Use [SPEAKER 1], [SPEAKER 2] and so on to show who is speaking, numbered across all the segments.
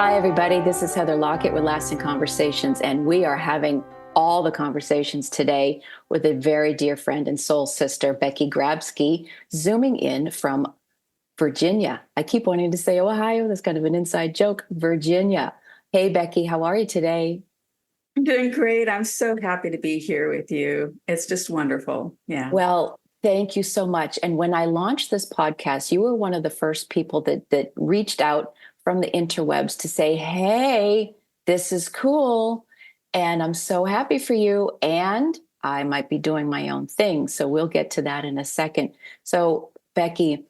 [SPEAKER 1] Hi, everybody. This is Heather Lockett with Lasting Conversations, and we are having all the conversations today with a very dear friend and soul sister, Becky Grabski, zooming in from Virginia. I keep wanting to say Ohio. That's kind of an inside joke. Virginia. Hey, Becky, how are you today?
[SPEAKER 2] I'm doing great. I'm so happy to be here with you. It's just wonderful. Yeah.
[SPEAKER 1] Well, thank you so much. And when I launched this podcast, you were one of the first people that reached out from the interwebs to say, hey, this is cool. And I'm so happy for you. And I might be doing my own thing. So we'll get to that in a second. So, Becky,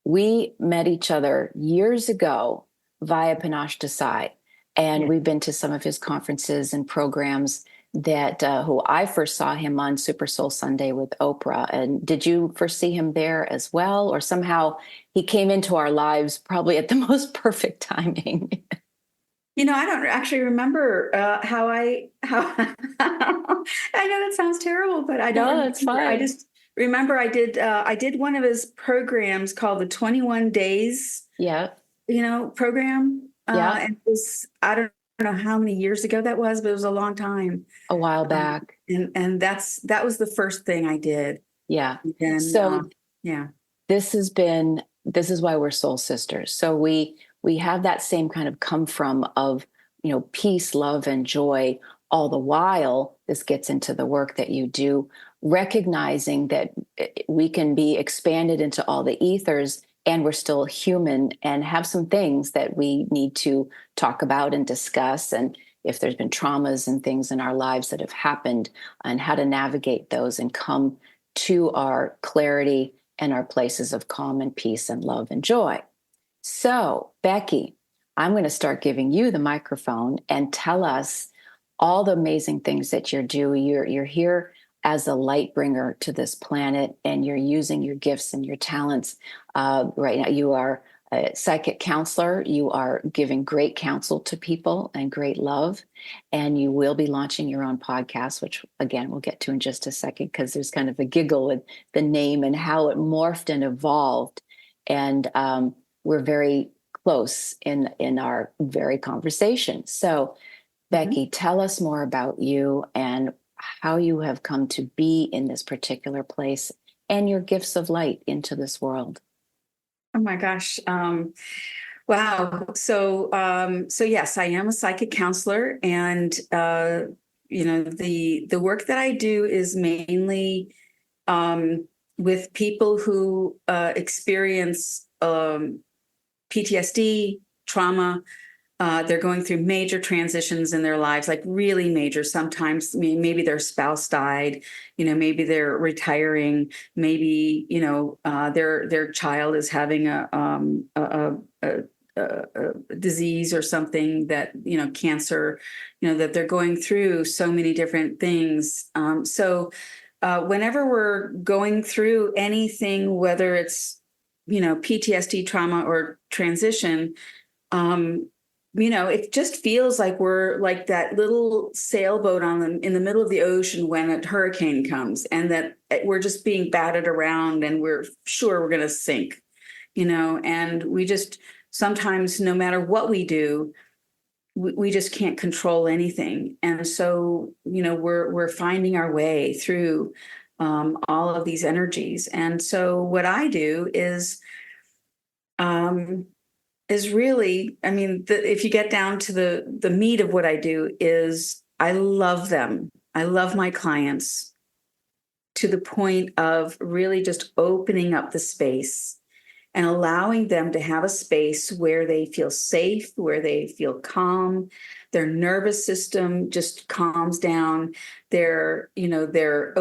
[SPEAKER 1] we met each other years ago via Panache Desai, and
[SPEAKER 2] Yeah.
[SPEAKER 1] we've been to some of his conferences and programs that who I first saw him on Super Soul Sunday with Oprah. And did you first see him there as well? Or somehow he came into our lives probably at the most perfect timing?
[SPEAKER 2] I don't actually remember how I know that sounds terrible, but I don't
[SPEAKER 1] No, that's
[SPEAKER 2] remember. I
[SPEAKER 1] fine.
[SPEAKER 2] just remember I did one of his programs called the 21 Days,
[SPEAKER 1] Yeah.
[SPEAKER 2] program.
[SPEAKER 1] Yeah.
[SPEAKER 2] And it was, I don't know how many years ago that was, but it was a long time.
[SPEAKER 1] A while
[SPEAKER 2] Um,
[SPEAKER 1] back.
[SPEAKER 2] and that was the first thing I did.
[SPEAKER 1] Yeah.
[SPEAKER 2] And then,
[SPEAKER 1] So
[SPEAKER 2] yeah.
[SPEAKER 1] this is why we're soul sisters. So we have that same kind of come from of, peace, love, and joy. All the while this gets into the work that you do, recognizing that we can be expanded into all the ethers and we're still human and have some things that we need to talk about and discuss, and if there's been traumas and things in our lives that have happened, and how to navigate those and come to our clarity and our places of calm and peace and love and joy. So, Becky, I'm going to start giving you the microphone and tell us all the amazing things that you're doing. You're here as a light bringer to this planet, and you're using your gifts and your talents. Right now, you are a psychic counselor. You are giving great counsel to people and great love. And you will be launching your own podcast, which again, we'll get to in just a second, because there's kind of a giggle with the name and how it morphed and evolved. And we're very close in our very conversation. So,
[SPEAKER 2] Mhm.
[SPEAKER 1] Becky, tell us more about you and how you have come to be in this particular place and your gifts of light into this world.
[SPEAKER 2] Oh my gosh. Wow. So yes, I am a psychic counselor, and the work that I do is mainly with people who experience PTSD, trauma. They're going through major transitions in their lives, like really major. Sometimes, maybe their spouse died, maybe they're retiring, maybe their child is having a disease or something, that cancer, that they're going through so many different things. Whenever we're going through anything, whether it's PTSD, trauma, or transition, um, it just feels like we're like that little sailboat in the middle of the ocean when a hurricane comes, and that we're just being batted around and we're sure we're going to sink, and we just sometimes, no matter what we do, we just can't control anything. And so, we're finding our way through all of these energies. And so what I do um, is really, I mean, if you get down to the meat of what I do, is I love them. I love my clients to the point of really just opening up the space and allowing them to have a space where they feel safe, where they feel calm, their nervous system just calms down, their, their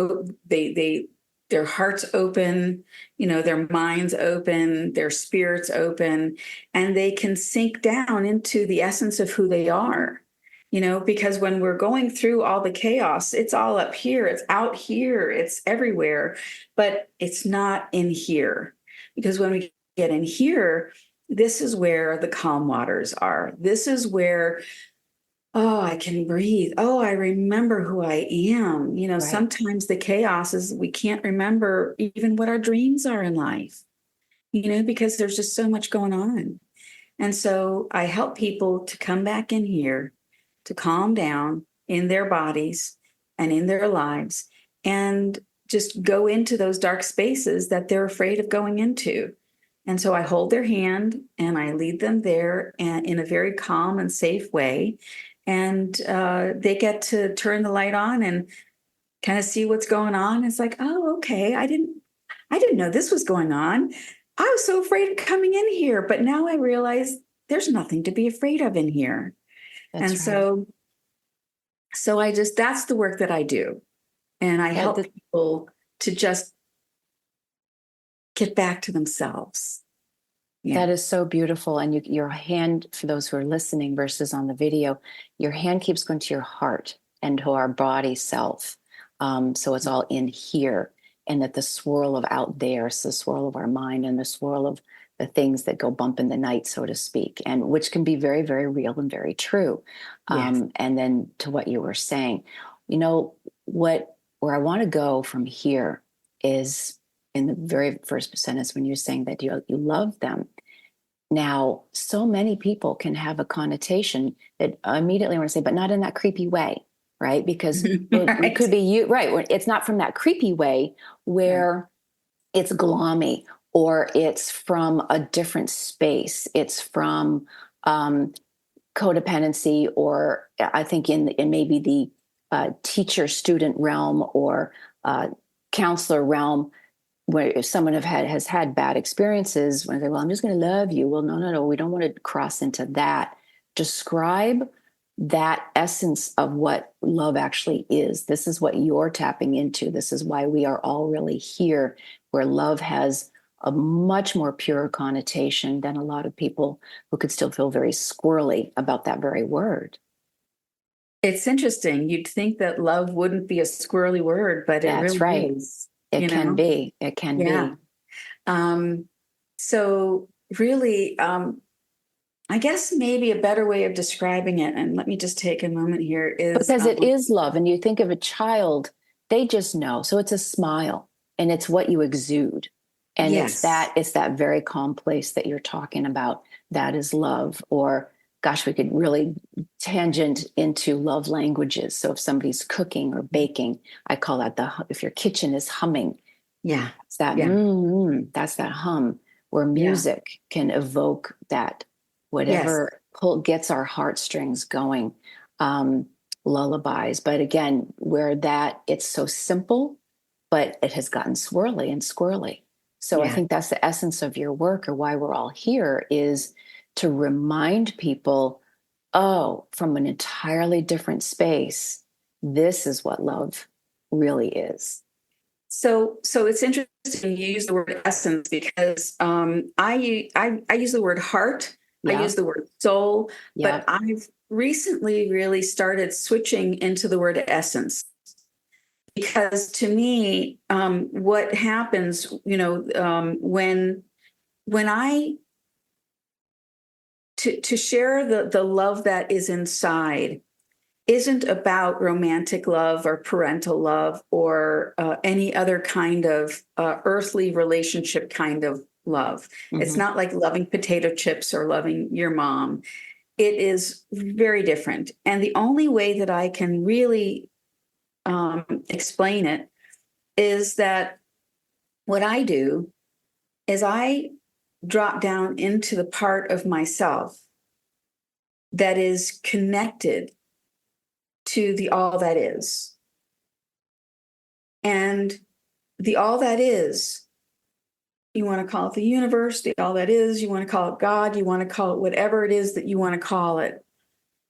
[SPEAKER 2] hearts open, their minds open, their spirits open, and they can sink down into the essence of who they are. Because when we're going through all the chaos, it's all up here, it's out here, it's everywhere, but it's not in here. Because when we get in here, this is where the calm waters are. This is where, oh, I can breathe. Oh, I remember who I am.
[SPEAKER 1] Right.
[SPEAKER 2] Sometimes the chaos is we can't remember even what our dreams are in life, because there's just so much going on. And so I help people to come back in here, to calm down in their bodies and in their lives, and just go into those dark spaces that they're afraid of going into. And so I hold their hand and I lead them there, and in a very calm and safe way. And they get to turn the light on and kind of see what's going on. It's like, oh, okay, I didn't know this was going on. I was so afraid of coming in here, but now I realize there's nothing to be afraid of in here. And
[SPEAKER 1] That's right.
[SPEAKER 2] so I just, that's the work that I do. And I
[SPEAKER 1] That,
[SPEAKER 2] help people to just get back to themselves. Yeah.
[SPEAKER 1] that is so beautiful. And your hand, for those who are listening versus on the video, your hand keeps going to your heart and to our body self. So it's all in here. And that the swirl of out there is the swirl of our mind and the swirl of the things that go bump in the night, so to speak, and which can be very, very real and very true.
[SPEAKER 2] Yes.
[SPEAKER 1] And then to what you were saying, where I want to go from here is in the very first sentence when you're saying that you love them. Now, so many people can have a connotation that immediately want to say, but not in that creepy way, right? Because it
[SPEAKER 2] Right.
[SPEAKER 1] could be you, right? It's not from that creepy way
[SPEAKER 2] Right.
[SPEAKER 1] where it's gloomy or it's from a different space. It's from codependency, or I think in maybe the teacher student realm or counselor realm, where if someone has had bad experiences, when they say, well, I'm just going to love you. Well, no, we don't want to cross into that. Describe that essence of what love actually is. This is what you're tapping into. This is why we are all really here, where love has a much more pure connotation than a lot of people who could still feel very squirrely about that very word.
[SPEAKER 2] It's interesting. You'd think that love wouldn't be a squirrely word, but it
[SPEAKER 1] That's
[SPEAKER 2] really
[SPEAKER 1] right.
[SPEAKER 2] is,
[SPEAKER 1] It
[SPEAKER 2] you
[SPEAKER 1] can
[SPEAKER 2] know?
[SPEAKER 1] be. It can
[SPEAKER 2] Yeah.
[SPEAKER 1] be.
[SPEAKER 2] Um, so really, I guess maybe a better way of describing it, and let me just take a moment here, is
[SPEAKER 1] Because it is love. And you think of a child, they just know. So it's a smile and it's what you exude. And
[SPEAKER 2] yes.
[SPEAKER 1] it's that very calm place that you're talking about. That is love. Or gosh, we could really tangent into love languages. So if somebody's cooking or baking, I call that if your kitchen is humming,
[SPEAKER 2] Yeah.
[SPEAKER 1] it's that
[SPEAKER 2] Yeah.
[SPEAKER 1] that's that hum where
[SPEAKER 2] Yeah.
[SPEAKER 1] music can evoke that
[SPEAKER 2] Yes.
[SPEAKER 1] whatever gets our heartstrings going. Um, Lullabies, but again, where that it's so simple, but it has gotten swirly and squirrely. So I
[SPEAKER 2] Yeah.
[SPEAKER 1] think that's the essence of your work, or why we're all here, is to remind people, oh, from an entirely different space, this is what love really is.
[SPEAKER 2] So it's interesting you use the word essence, because I use the word heart, I
[SPEAKER 1] Yeah.
[SPEAKER 2] use the word soul, but
[SPEAKER 1] Yeah.
[SPEAKER 2] I've recently really started switching into the word essence, because to me, what happens, when I to share the love that is inside isn't about romantic love or parental love or any other kind of earthly relationship kind of love. It's
[SPEAKER 1] Hmm.
[SPEAKER 2] not like loving potato chips or loving your mom. It is very different. And the only way that I can really explain it is that what I do is I drop down into the part of myself that is connected to the all that is. And the all that is, you want to call it the universe, the all that is, you want to call it God, you want to call it whatever it is that you want to call it.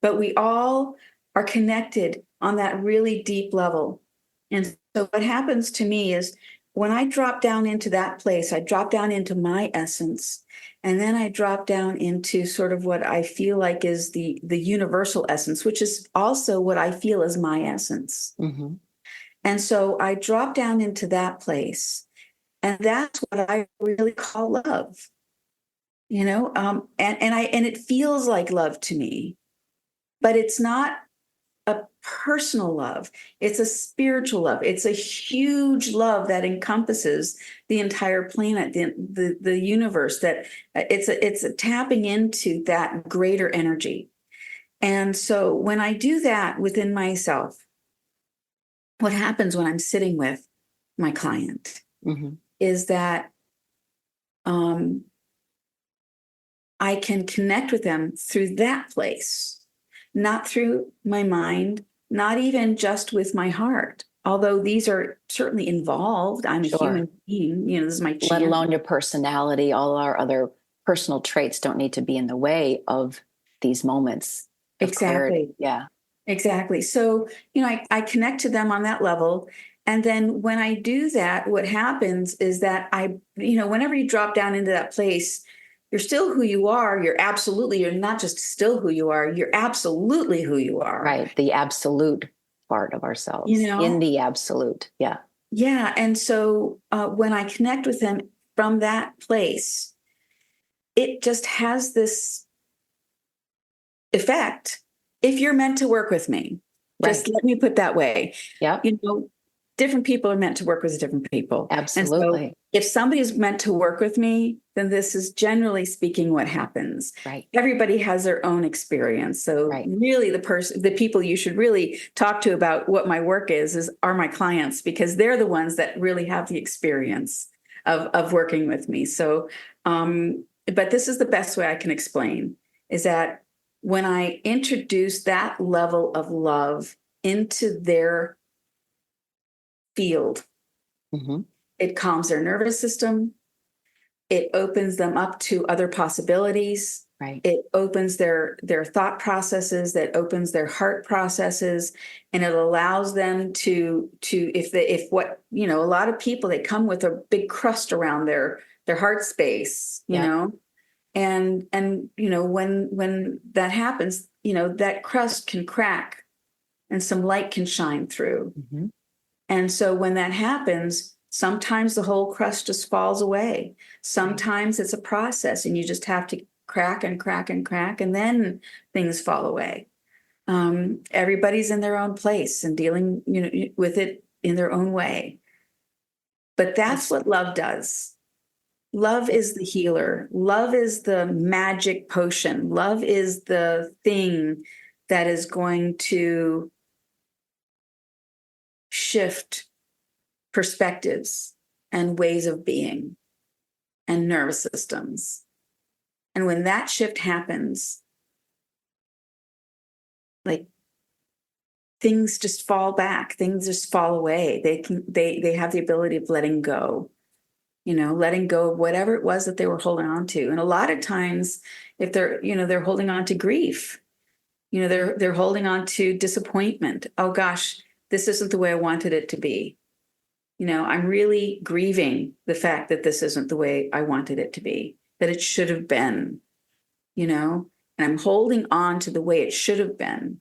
[SPEAKER 2] But we all are connected on that really deep level. And so what happens to me is when I drop down into that place, I drop down into my essence, and then I drop down into sort of what I feel like is the universal essence, which is also what I feel is my essence.
[SPEAKER 1] Hmm.
[SPEAKER 2] And so I drop down into that place. And that's what I really call love, and it feels like love to me, but it's not. a personal love. It's a spiritual love. It's a huge love that encompasses the entire planet, the universe. That it's a tapping into that greater energy. And so when I do that within myself, what happens when I'm sitting with my client
[SPEAKER 1] Mm-hmm.
[SPEAKER 2] is that um, I can connect with them through that place, not through my mind, not even just with my heart. Although these are certainly involved, I'm a
[SPEAKER 1] Sure.
[SPEAKER 2] human being, this is my
[SPEAKER 1] Let
[SPEAKER 2] chance.
[SPEAKER 1] alone your personality, all our other personal traits don't need to be in the way of these moments of clarity.
[SPEAKER 2] Exactly.
[SPEAKER 1] Yeah.
[SPEAKER 2] Exactly. So, I connect to them on that level. And then when I do that, what happens is that whenever you drop down into that place, you're still who you are. You're not just still who you are, you're absolutely who you are.
[SPEAKER 1] Right. The absolute part of
[SPEAKER 2] You
[SPEAKER 1] ourselves in
[SPEAKER 2] know?
[SPEAKER 1] the absolute. Yeah.
[SPEAKER 2] Yeah. And so when I connect with them from that place, it just has this effect. If you're meant to work with me, just
[SPEAKER 1] Right.
[SPEAKER 2] let me put that way.
[SPEAKER 1] Yep.
[SPEAKER 2] you know Different people are meant to work with different people, and so
[SPEAKER 1] Absolutely.
[SPEAKER 2] if somebody is meant to work with me, then this is generally speaking what happens.
[SPEAKER 1] Right.
[SPEAKER 2] Everybody has their own experience, so
[SPEAKER 1] Right.
[SPEAKER 2] really the people you should really talk to about what my work is are my clients, because they're the ones that really have the experience of working with me. So but this is the best way I can explain, is that when I introduce that level of love into their field,
[SPEAKER 1] Mm-hmm.
[SPEAKER 2] it calms their nervous system. It opens them up to other possibilities.
[SPEAKER 1] Right.
[SPEAKER 2] It opens their thought processes, that opens their heart processes, and it allows them to if what a lot of people, they come with a big crust around their heart space,
[SPEAKER 1] Yep.
[SPEAKER 2] and when that happens, that crust can crack and some light can shine through.
[SPEAKER 1] Mm-hmm.
[SPEAKER 2] And so when that happens, sometimes the whole crust just falls away.
[SPEAKER 1] Right.
[SPEAKER 2] Sometimes it's a process and you just have to crack and crack and crack, and then things fall away. Everybody's in their own place and dealing, with it in their own way. But that's
[SPEAKER 1] That's
[SPEAKER 2] what love does. Love is the healer. Love is the magic potion. Love is the thing that is going to shift perspectives and ways of being and nervous systems. And when that shift happens, like, things just fall back, things just fall away. They have the ability of letting go, letting go of whatever it was that they were holding on to. And a lot of times, if they're holding on to grief, they're holding on to disappointment. Oh gosh, this isn't the way I wanted it to be. I'm really grieving the fact that this isn't the way I wanted it to be, that it should have been, and I'm holding on to the way it should have been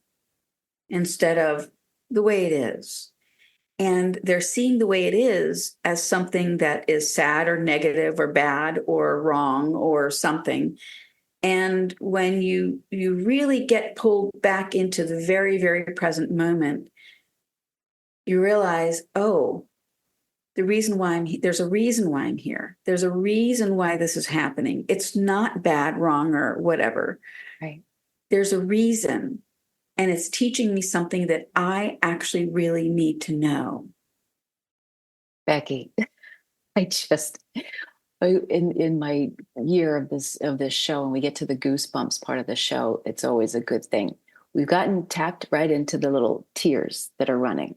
[SPEAKER 2] instead of the way it is. And they're seeing the way it is as something that is sad or negative or bad or wrong or something. And when you really get pulled back into the very, very present moment, you realize, oh, there's a reason why I'm here. There's a reason why this is happening. It's not bad, wrong, or whatever.
[SPEAKER 1] right.
[SPEAKER 2] There's a reason, and it's teaching me something that I actually really need to know.
[SPEAKER 1] Becky, I just in my year of this show, and we get to the goosebumps part of the show, it's always a good thing. We've gotten tapped right into the little tears that are running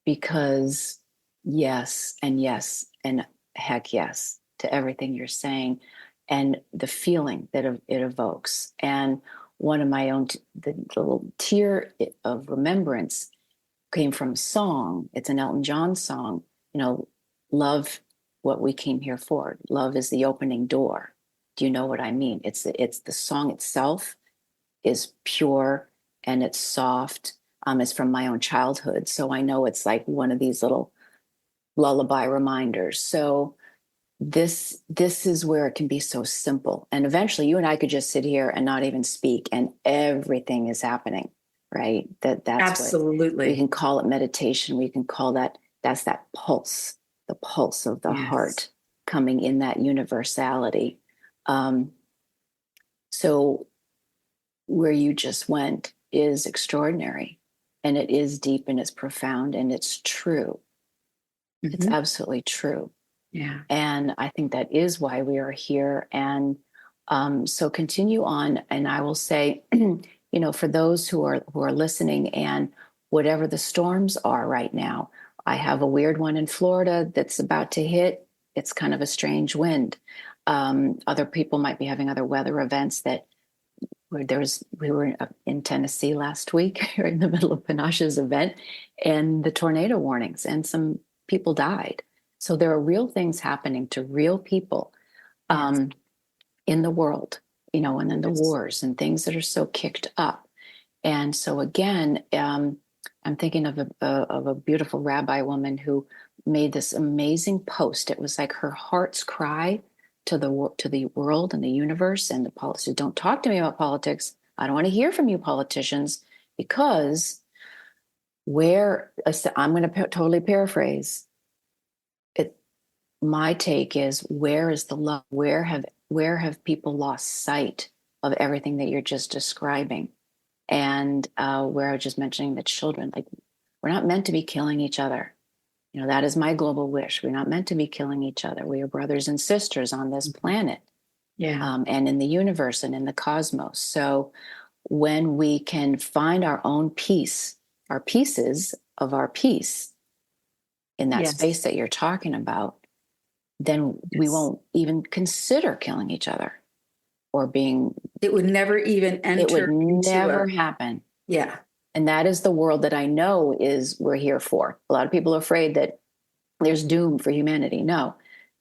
[SPEAKER 1] because yes and heck yes to everything you're saying and the feeling that it evokes. And one of my own the little tear of remembrance came from a song. It's an Elton John song, love, what we came here for. Love is the opening door. Do you know what I mean? It's the song itself is pure and it's soft. It's from my own childhood, so I know it's like one of these little lullaby reminders. So this is where it can be so simple, and eventually you and I could just sit here and not even speak, and everything is happening. right? That's what we
[SPEAKER 2] Absolutely.
[SPEAKER 1] can call it meditation. We can call that's that pulse, the pulse of the
[SPEAKER 2] Yes.
[SPEAKER 1] heart coming in that universality. Um, so where you just went is extraordinary, and it is deep and it's profound and it's true. It's
[SPEAKER 2] Hmm.
[SPEAKER 1] absolutely true.
[SPEAKER 2] Yeah.
[SPEAKER 1] And I think that is why we are here. And so continue on. And I will say, for those who are listening, and whatever the storms are right now, I have a weird one in Florida that's about to hit. It's kind of a strange wind. Other people might be having other weather events that where we were in Tennessee last week, or in the middle of Panache's event, and the tornado warnings, and some people died. So there are real things happening to real people
[SPEAKER 2] Yes.
[SPEAKER 1] um, in the world, and then the
[SPEAKER 2] Yes.
[SPEAKER 1] wars and things that are so kicked up. And so again, I'm thinking of a beautiful rabbi woman who made this amazing post. It was like her heart's cry to the world and the universe and the politicians. Don't talk to me about politics. I don't want to hear from you, politicians, because I'm going to totally paraphrase it. My take is, where is the love? Where have people lost sight of everything that you're just describing? And where I was just mentioning the children, like, we're not meant to be killing each other. That is my global wish. We're not meant to be killing each other. We are brothers and sisters on this planet,
[SPEAKER 2] Yeah.
[SPEAKER 1] and in the universe and in the cosmos. So when we can find our own peace, our pieces of our peace in that
[SPEAKER 2] Yes.
[SPEAKER 1] space that you're talking about, then we
[SPEAKER 2] Yes.
[SPEAKER 1] won't even consider killing each other, or being,
[SPEAKER 2] It would never even
[SPEAKER 1] it would
[SPEAKER 2] enter into
[SPEAKER 1] never
[SPEAKER 2] a,
[SPEAKER 1] happen.
[SPEAKER 2] yeah.
[SPEAKER 1] And that is the world that I know is we're here for. A lot of people are afraid that there's doom for humanity. No,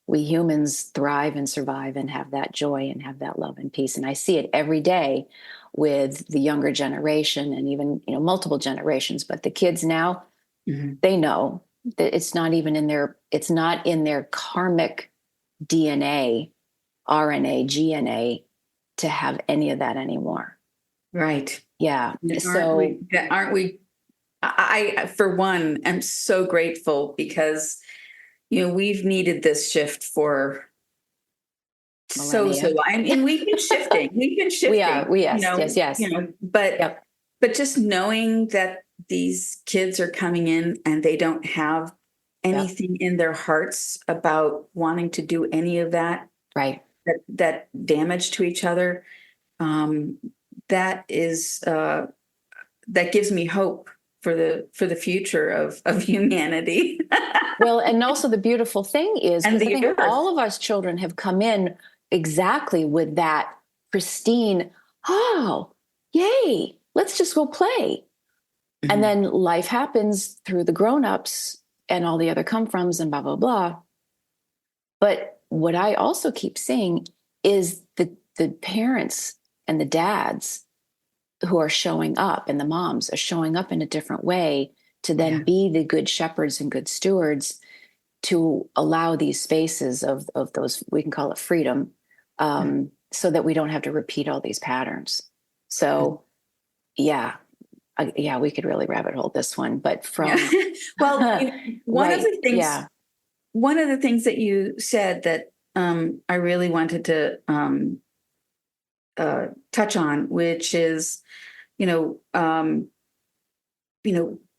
[SPEAKER 1] we humans thrive and survive and have that joy and have that love and peace. And I see it every day with the younger generation, and even, multiple generations. But the kids now,
[SPEAKER 2] Mhm.
[SPEAKER 1] they know that it's not in their karmic DNA, RNA, GNA, to have any of that anymore.
[SPEAKER 2] Right.
[SPEAKER 1] Yeah.
[SPEAKER 2] And
[SPEAKER 1] So
[SPEAKER 2] aren't we, for one, am so grateful because, we've needed this shift for so
[SPEAKER 1] millennia.
[SPEAKER 2] long. And we've been shifting. We've been
[SPEAKER 1] We are.
[SPEAKER 2] shifting,
[SPEAKER 1] We, yes, yes, yes.
[SPEAKER 2] but
[SPEAKER 1] Yep.
[SPEAKER 2] just knowing that these kids are coming in and they don't have
[SPEAKER 1] Yep.
[SPEAKER 2] anything in their hearts about wanting to do any of that,
[SPEAKER 1] Right.
[SPEAKER 2] that damage to each other, um, that is that gives me hope for the future of humanity
[SPEAKER 1] Well, and also the beautiful thing is,
[SPEAKER 2] and
[SPEAKER 1] because I
[SPEAKER 2] the
[SPEAKER 1] think
[SPEAKER 2] earth.
[SPEAKER 1] all of us children have come in exactly with that pristine, oh, yay, let's just go play. And
[SPEAKER 2] Mhm.
[SPEAKER 1] then life happens through the grown-ups and all the other come froms and blah, blah, blah. But what I also keep seeing is the parents and the dads who are showing up, and the moms are showing up in a different way to then
[SPEAKER 2] Yeah.
[SPEAKER 1] be the good shepherds and good stewards, to allow these spaces of those, we can call it freedom, so that we don't have to repeat all these patterns.
[SPEAKER 2] Mhm.
[SPEAKER 1] So yeah, yeah, we could really rabbit hole this one, but
[SPEAKER 2] Yeah.
[SPEAKER 1] from
[SPEAKER 2] Well,
[SPEAKER 1] right, yeah,
[SPEAKER 2] one of the things that you said that I really wanted to touch on, which is, you know, um,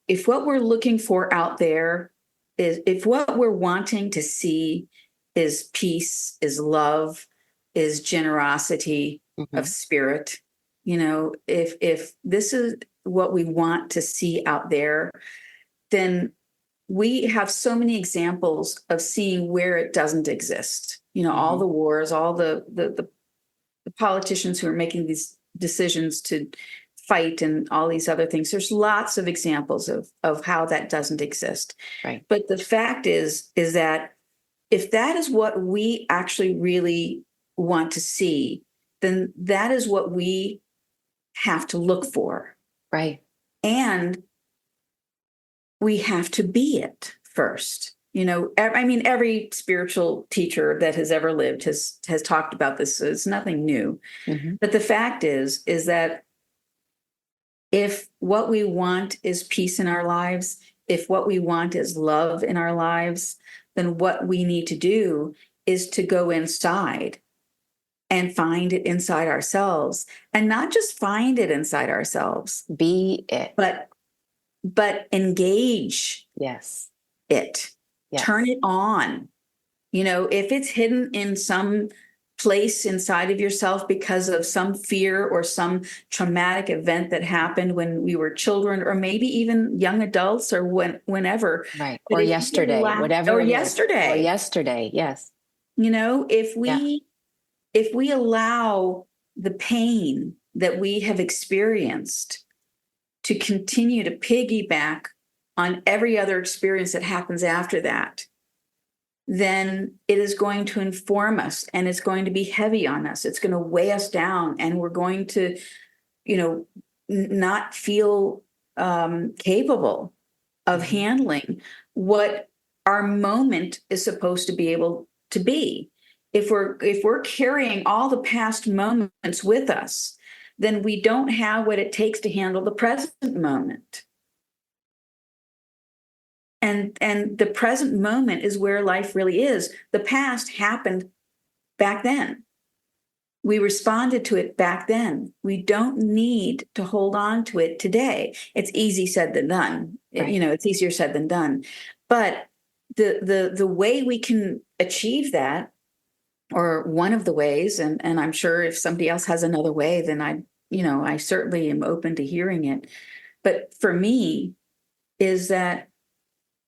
[SPEAKER 2] if what we're looking for out there is, if what we're wanting to see is peace, is love, is generosity of
[SPEAKER 1] hmm,
[SPEAKER 2] spirit, if this is what we want to see out there, then we have so many examples of seeing where it doesn't exist. All
[SPEAKER 1] hmm,
[SPEAKER 2] the wars, all the politicians who are making these decisions to fight and all these other things. There's lots of examples of how that doesn't exist.
[SPEAKER 1] right,
[SPEAKER 2] But the fact is that if that is what we actually really want to see, then that is what we have to look for.
[SPEAKER 1] right,
[SPEAKER 2] And we have to be it first. I mean, every spiritual teacher that has ever lived has talked about this. So it's nothing new.
[SPEAKER 1] hmm,
[SPEAKER 2] But the fact is that If what we want is peace in our lives, if what we want is love in our lives, then what we need to do is to go inside and find it inside ourselves, and not just find it inside ourselves,
[SPEAKER 1] Be it.
[SPEAKER 2] but engage
[SPEAKER 1] Yes.
[SPEAKER 2] it,
[SPEAKER 1] Yes.
[SPEAKER 2] turn it on. If it's hidden in some place inside of yourself because of some fear or some traumatic event that happened when we were children, or maybe even young adults, or whenever.
[SPEAKER 1] Right.
[SPEAKER 2] But
[SPEAKER 1] Or yesterday, whatever
[SPEAKER 2] or
[SPEAKER 1] it is. Or
[SPEAKER 2] yesterday,
[SPEAKER 1] yesterday. Yes.
[SPEAKER 2] if
[SPEAKER 1] Yeah.
[SPEAKER 2] we allow the pain that we have experienced to continue to piggyback on every other experience that happens after that, then it is going to inform us, and it's going to be heavy on us. It's going to weigh us down, and we're going to, not feel capable of
[SPEAKER 1] Mhm.
[SPEAKER 2] handling what our moment is supposed to be able to be. If we're carrying all the past moments with us, then we don't have what it takes to handle the present moment. And the present moment is where life really is. The past happened back then. We responded to it back then. We don't need to hold on to it today. It's easy said than done.
[SPEAKER 1] Right.
[SPEAKER 2] It's easier said than done. But the way we can achieve that, or one of the ways, and I'm sure if somebody else has another way, then I certainly am open to hearing it. But for me, is that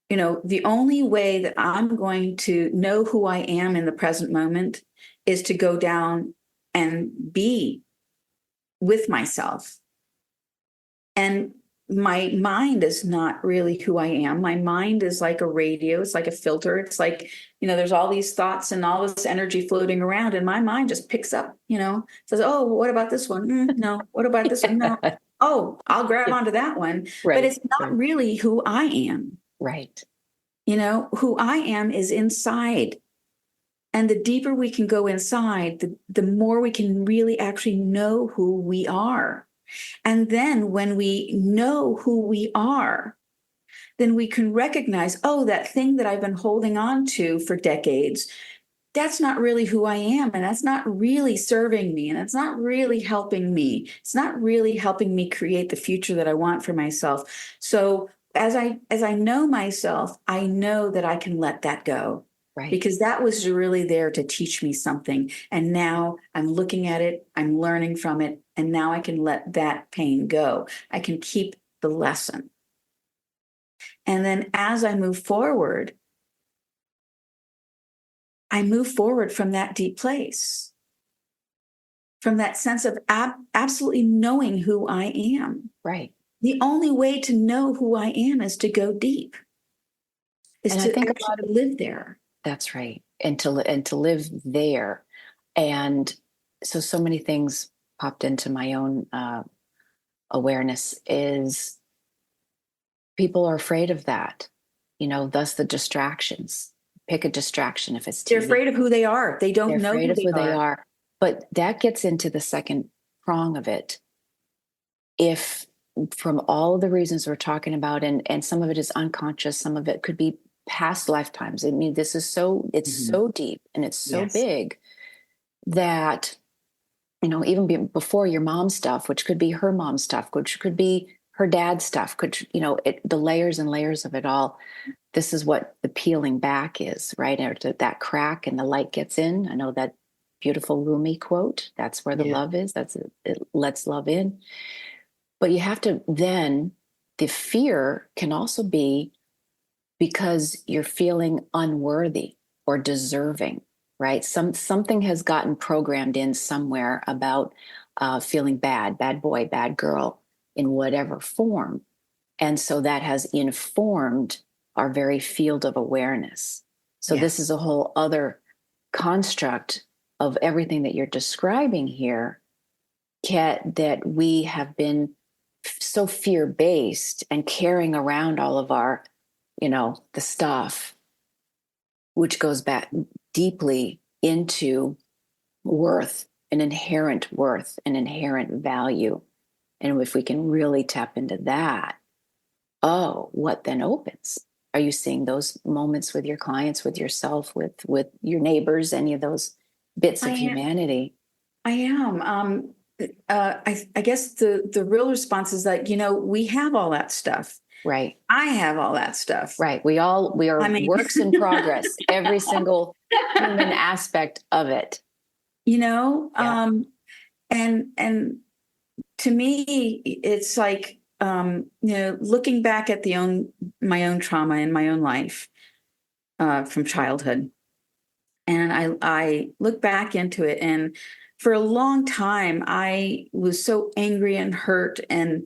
[SPEAKER 2] the only way that I'm going to know who I am in the present moment is to go down and be with myself. And my mind is not really who I am. My mind is like a radio. It's like a filter. It's like, there's all these thoughts and all this energy floating around, and my mind just picks up, says, oh, what about this one? No. What about this one? No. Oh, I'll grab onto that one. But
[SPEAKER 1] Right.
[SPEAKER 2] it's not really who I am.
[SPEAKER 1] Right.
[SPEAKER 2] Who I am is inside. And the deeper we can go inside, the more we can really actually know who we are. And then when we know who we are, then we can recognize, oh, that thing that I've been holding on to for decades, that's not really who I am. And that's not really serving me. And it's not really helping me. It's not really helping me create the future that I want for myself. So as I know myself, I know that I can let that go.
[SPEAKER 1] Right.
[SPEAKER 2] Because that was really there to teach me something. And now I'm looking at it, I'm learning from it, and now I can let that pain go. I can keep the lesson. And then as I move forward from that deep place, from that sense of absolutely knowing who I am.
[SPEAKER 1] Right.
[SPEAKER 2] The only way to know who I am is to go deep, is
[SPEAKER 1] And I
[SPEAKER 2] to
[SPEAKER 1] think
[SPEAKER 2] actually live there.
[SPEAKER 1] that's right. And to live there. And so many things popped into my own awareness is people are afraid of that, thus the distractions. Pick a distraction. If it's TV,
[SPEAKER 2] They're afraid of who they are. They
[SPEAKER 1] they're
[SPEAKER 2] don't know
[SPEAKER 1] afraid
[SPEAKER 2] who
[SPEAKER 1] of
[SPEAKER 2] they
[SPEAKER 1] who they
[SPEAKER 2] are.
[SPEAKER 1] are. But that gets into the second prong of it. If from all of the reasons we're talking about, and some of it is unconscious, some of it could be past lifetimes. I mean, it's so deep and it's so
[SPEAKER 2] Yes.
[SPEAKER 1] big that, even before your mom's stuff, which could be her mom's stuff, which could be her dad's stuff, the layers and layers of it all. This is what the peeling back is, right? After that crack and the light gets in. I know that beautiful Rumi quote. That's where the love is. It lets love in. But you have to then, the fear can also be because you're feeling unworthy or deserving, right? Something has gotten programmed in somewhere about feeling bad boy, bad girl in whatever form. And so that has informed our very field of awareness. So this is a whole other construct of everything that you're describing here, Kat, that we have been so fear-based and carrying around all of our, the stuff, which goes back deeply into worth, an inherent value. And if we can really tap into that, oh, what then opens? Are you seeing those moments with your clients, with yourself, with your neighbors, any of those bits
[SPEAKER 2] I
[SPEAKER 1] of
[SPEAKER 2] am.
[SPEAKER 1] humanity?
[SPEAKER 2] I am. I guess the real response is that, we have all that stuff.
[SPEAKER 1] Right.
[SPEAKER 2] I have all that stuff.
[SPEAKER 1] Right. We are
[SPEAKER 2] I mean,
[SPEAKER 1] works in progress, every single human aspect of it.
[SPEAKER 2] you know,
[SPEAKER 1] Yeah.
[SPEAKER 2] um, and to me, it's like, looking back at my own trauma in my own life, from childhood. And I look back into it, and for a long time, I was so angry and hurt and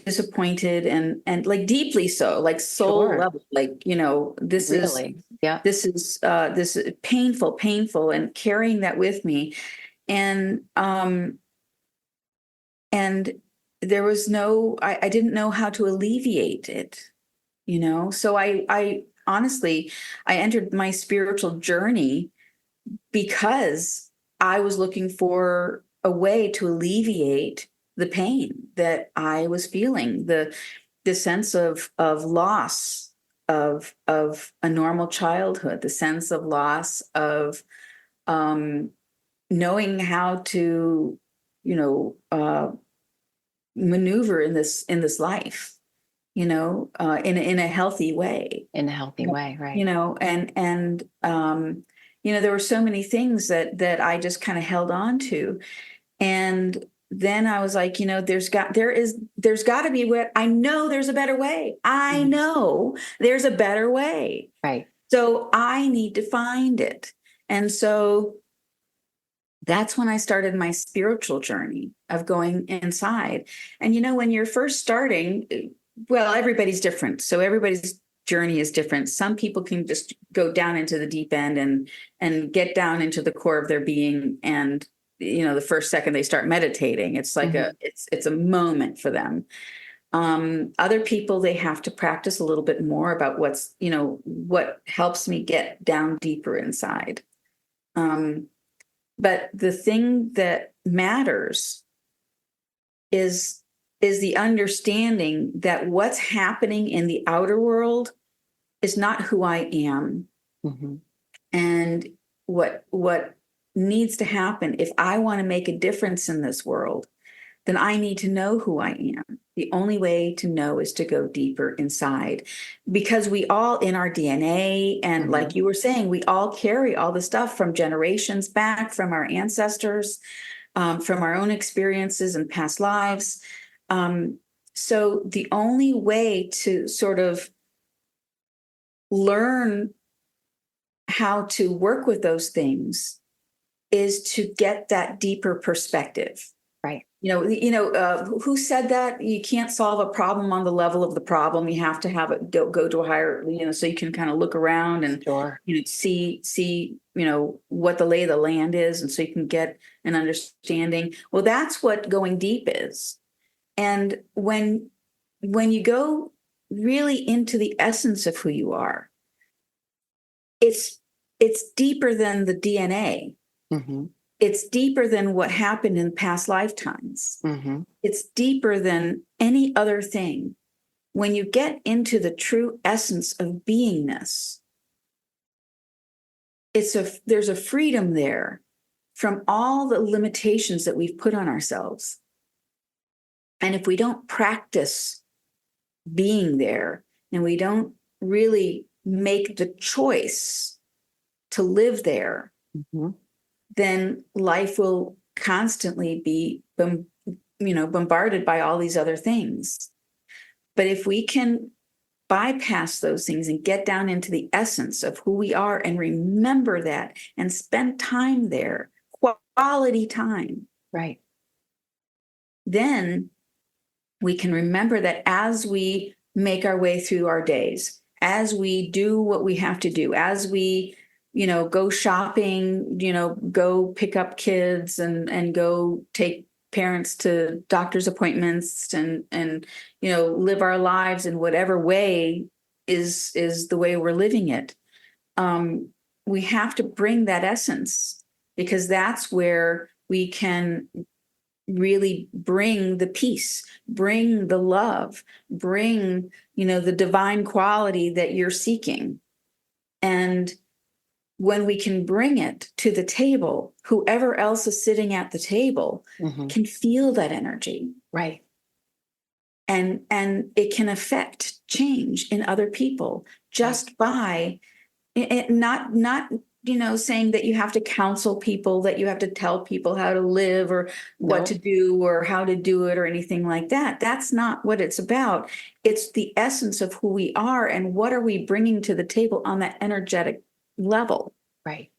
[SPEAKER 2] disappointed, and like deeply so, like soul
[SPEAKER 1] Sure.
[SPEAKER 2] level, like,
[SPEAKER 1] Really. Yeah.
[SPEAKER 2] this is painful, painful, and carrying that with me. And and there was I didn't know how to alleviate it, so I honestly, I entered my spiritual journey because I was looking for a way to alleviate the pain that I was feeling, the sense of loss of a normal childhood, the sense of loss of um, knowing how to, maneuver in this life, in a healthy way.
[SPEAKER 1] In a healthy way. Right.
[SPEAKER 2] There were so many things that I just kind of held on to. And then I was like, there's got to be what I know there's a better way. I
[SPEAKER 1] Mhm.
[SPEAKER 2] know there's a better way.
[SPEAKER 1] Right.
[SPEAKER 2] So I need to find it. And so that's when I started my spiritual journey of going inside. And when you're first starting, well, everybody's different. So everybody's journey is different. Some people can just go down into the deep end and get down into the core of their being. And the first second they start meditating, it's like
[SPEAKER 1] Mhm.
[SPEAKER 2] it's a moment for them. Other people, they have to practice a little bit more about what helps me get down deeper inside. But the thing that matters is the understanding that what's happening in the outer world is not who I am.
[SPEAKER 1] Mhm.
[SPEAKER 2] And what needs to happen, if I want to make a difference in this world, then I need to know who I am. The only way to know is to go deeper inside, because we all, in our DNA, and like
[SPEAKER 1] Mhm.
[SPEAKER 2] you were saying, we all carry all the stuff from generations back, from our ancestors, from our own experiences and past lives. So the only way to sort of learn how to work with those things is to get that deeper perspective.
[SPEAKER 1] Right.
[SPEAKER 2] Who said that you can't solve a problem on the level of the problem? You have to have it go to a higher, so you can kind of look around and
[SPEAKER 1] Sure.
[SPEAKER 2] see what the lay of the land is, and so you can get an understanding. Well, that's what going deep is. And when you go really into the essence of who you are, it's deeper than the DNA.
[SPEAKER 1] Mhm.
[SPEAKER 2] It's deeper than what happened in past lifetimes.
[SPEAKER 1] Mhm.
[SPEAKER 2] It's deeper than any other thing. When you get into the true essence of beingness, there's a freedom there from all the limitations that we've put on ourselves. And if we don't practice being there, and we don't really make the choice to live there,
[SPEAKER 1] Mhm.
[SPEAKER 2] then life will constantly be bombarded by all these other things. But if we can bypass those things and get down into the essence of who we are and remember that and spend time there, quality time,
[SPEAKER 1] Right.
[SPEAKER 2] then we can remember that as we make our way through our days, as we do what we have to do, as we go shopping, go pick up kids and go take parents to doctor's appointments, and live our lives in whatever way is the way we're living it. We have to bring that essence, because that's where we can really bring the peace, bring the love, bring, the divine quality that you're seeking. And when we can bring it to the table, whoever else is sitting at the table can feel that energy.
[SPEAKER 1] Right.
[SPEAKER 2] And it can affect change in other people just by it, not saying that you have to counsel people, that you have to tell people how to live or what to do or how to do it or anything like that. That's not what it's about. It's the essence of who we are and what are we bringing to the table on that energetic level.
[SPEAKER 1] Right.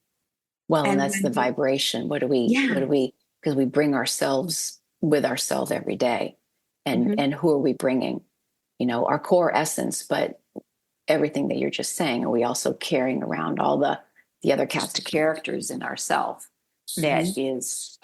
[SPEAKER 1] Well, and that's the vibration. What do we, because we bring ourselves with ourselves every day. And who are we bringing? Our core essence, but everything that you're just saying. Are we also carrying around all the other cast of characters in ourselves that is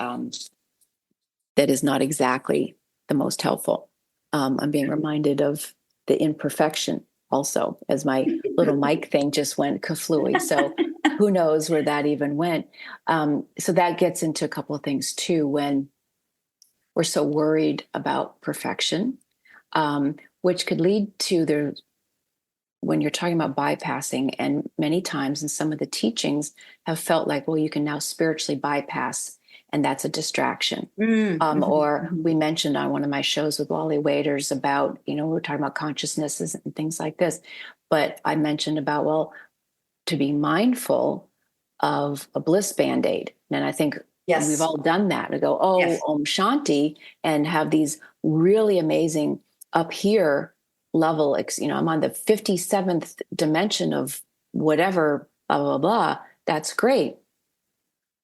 [SPEAKER 1] not exactly the most helpful? I'm being reminded of the imperfection also, as my little mic thing just went kaflooey. So who knows where that even went. So that gets into a couple of things too, when we're so worried about perfection, which could lead to when you're talking about bypassing, and many times in some of the teachings have felt like, well, you can now spiritually bypass, and that's a distraction. Or we mentioned on one of my shows with Wally Waiters about, we're talking about consciousnesses and things like this. But I mentioned about, well, to be mindful of a bliss Band-Aid. And I think we've all done that, to go, Om Shanti, and have these really amazing up here level, I'm on the 57th dimension of whatever, blah, blah, blah. That's great.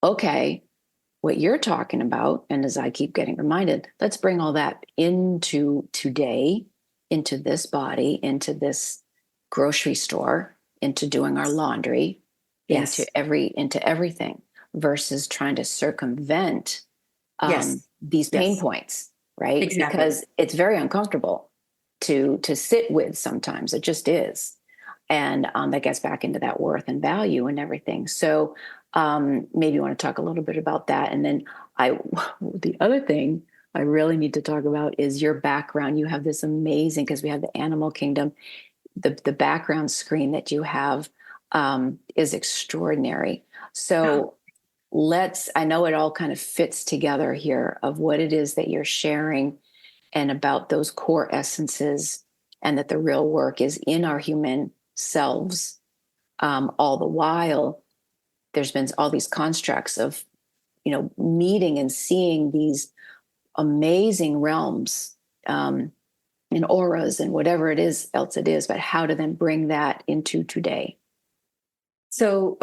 [SPEAKER 1] Okay. What you're talking about, and as I keep getting reminded, let's bring all that into today, into this body, into this grocery store, into doing our laundry, into everything, versus trying to circumvent these pain points, right?
[SPEAKER 2] Exactly.
[SPEAKER 1] Because it's very uncomfortable to sit with sometimes. It just is. And that gets back into that worth and value and everything. So maybe you want to talk a little bit about that. And then the other thing I really need to talk about is your background. You have this amazing, because we have the animal kingdom, the background screen that you have is extraordinary. So I know it all kind of fits together here of what it is that you're sharing, and about those core essences, and that the real work is in our human selves. All the while, there's been all these constructs of, meeting and seeing these amazing realms, and auras and whatever else it is, but how to then bring that into today.
[SPEAKER 2] So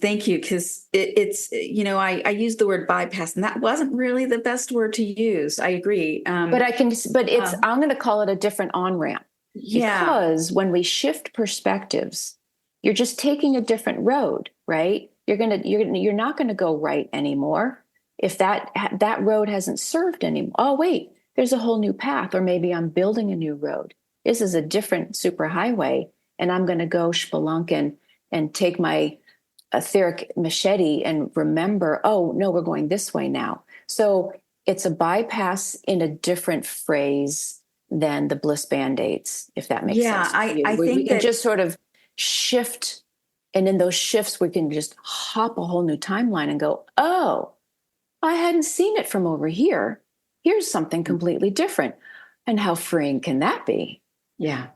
[SPEAKER 2] thank you, because it's, I used the word bypass, and that wasn't really the best word to use. I agree.
[SPEAKER 1] I'm going to call it a different on-ramp. Because when we shift perspectives, you're just taking a different road, right? You're not going to go right anymore if that road hasn't served anymore. Oh, wait, there's a whole new path, or maybe I'm building a new road. This is a different superhighway, and I'm going to go spelunking and take my etheric machete and remember, oh, no, we're going this way now. So it's a bypass in a different phrase than the bliss Band-Aids, if that makes sense.
[SPEAKER 2] I think
[SPEAKER 1] we can just sort of shift. And in those shifts, we can just hop a whole new timeline and go, oh, I hadn't seen it from over here. Here's something completely different. And how freeing can that be?
[SPEAKER 2] Yeah.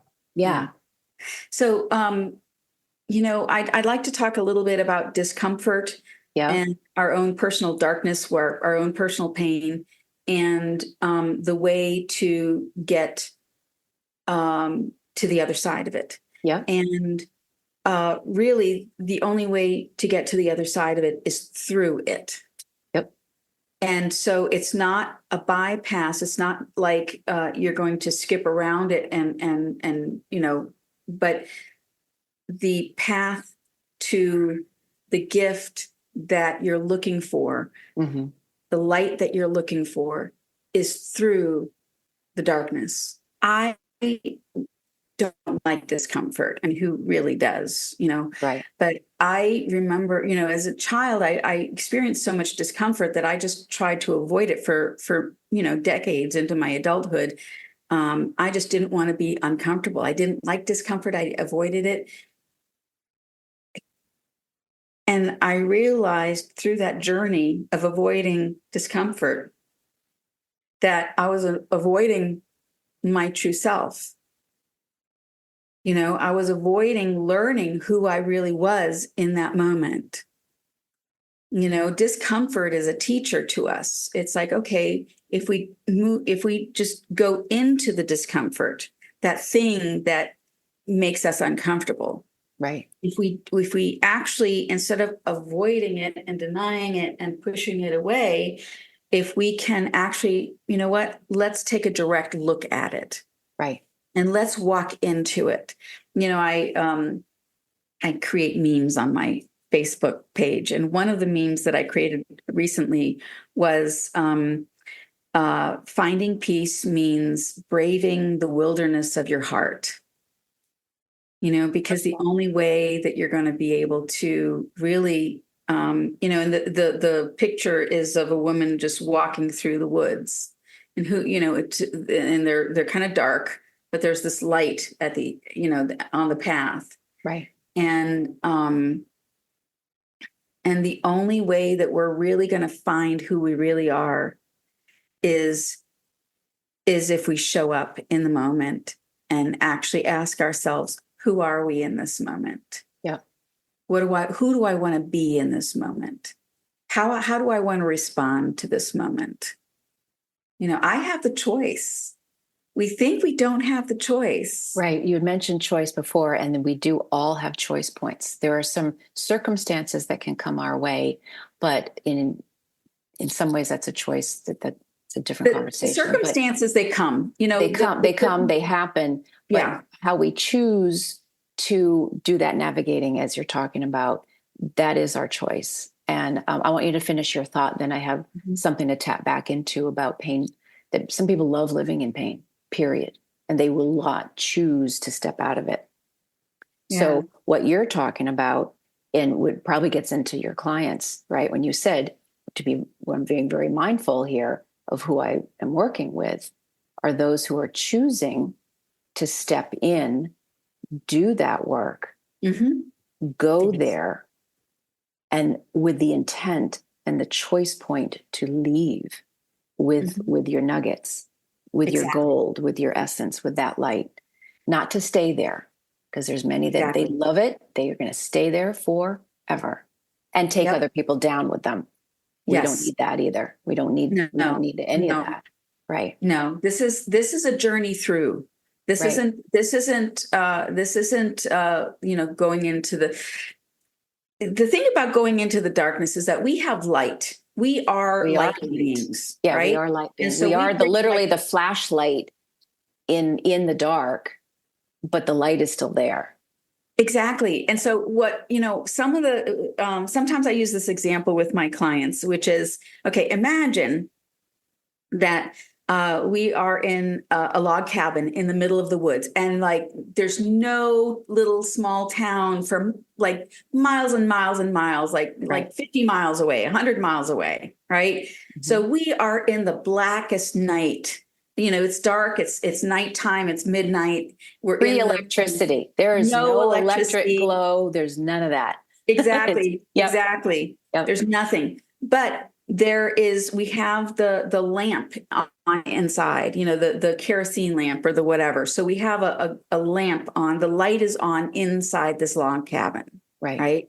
[SPEAKER 2] So, I'd like to talk a little bit about discomfort and our own personal darkness, our own personal pain, and the way to get to the other side of it.
[SPEAKER 1] Yeah.
[SPEAKER 2] And really, the only way to get to the other side of it is through it.
[SPEAKER 1] Yep.
[SPEAKER 2] And so it's not a bypass. It's not like you're going to skip around it and but the path to the gift that you're looking for, the light that you're looking for, is through the darkness. I don't like discomfort, and who really does,
[SPEAKER 1] Right.
[SPEAKER 2] but I remember, as a child, I experienced so much discomfort that I just tried to avoid it for decades into my adulthood. I just didn't want to be uncomfortable. I didn't like discomfort. I avoided it. And I realized through that journey of avoiding discomfort that I was avoiding my true self. I was avoiding learning who I really was in that moment. Discomfort is a teacher to us. It's like, okay, if we just go into the discomfort, that thing that makes us uncomfortable.
[SPEAKER 1] Right.
[SPEAKER 2] If we actually, instead of avoiding it and denying it and pushing it away, if we can actually, let's take a direct look at it.
[SPEAKER 1] Right.
[SPEAKER 2] And let's walk into it. I create memes on my Facebook page, and one of the memes that I created recently was finding peace means braving the wilderness of your heart. Because the only way that you're going to be able to really, and the picture is of a woman just walking through the woods, and and they're kind of dark, but there's this light at the, on the path.
[SPEAKER 1] Right.
[SPEAKER 2] And the only way that we're really going to find who we really are is if we show up in the moment and actually ask ourselves, who are we in this moment?
[SPEAKER 1] Yeah.
[SPEAKER 2] Who do I want to be in this moment? How do I want to respond to this moment? I have the choice. We think we don't have the choice.
[SPEAKER 1] Right. You had mentioned choice before, and then we do all have choice points. There are some circumstances that can come our way, but in some ways that's a choice that's a different conversation.
[SPEAKER 2] Circumstances, they come,
[SPEAKER 1] they happen. But
[SPEAKER 2] yeah.
[SPEAKER 1] How we choose to do that navigating, as you're talking about, that is our choice. And I want you to finish your thought. Then I have something to tap back into about pain, that some people love living in pain, period. And they will not choose to step out of it. Yeah. So what you're talking about, and what probably gets into your clients, right? When you said I'm being very mindful here of who I am working with, are those who are choosing to step in, do that work, go there, and with the intent and the choice point to leave with your nuggets, with your gold, with your essence, with that light, not to stay there, because there's many that they love it. They are going to stay there forever and take other people down with them. We don't need that either. We don't need any of that. Right.
[SPEAKER 2] No, this is a journey through. This isn't going into the thing about going into the darkness is that we have light. We are light beings.
[SPEAKER 1] Yeah,
[SPEAKER 2] right?
[SPEAKER 1] We are light beings. So we are literally the flashlight in the dark, but the light is still there.
[SPEAKER 2] Exactly. And so what, some of the, sometimes I use this example with my clients, which is, okay, imagine that we are in a log cabin in the middle of the woods, and like there's no little small town for like miles and miles and miles, like 50 miles away, 100 miles away, right? So we are in the blackest night. It's dark, it's nighttime, it's midnight. We're
[SPEAKER 1] free electricity. There is no electric glow. There's none of that.
[SPEAKER 2] Exactly. Exactly. Yep. There's nothing. But we have the lamp on inside, the kerosene lamp or the whatever. So we have a lamp on, the light is on inside this log cabin. Right.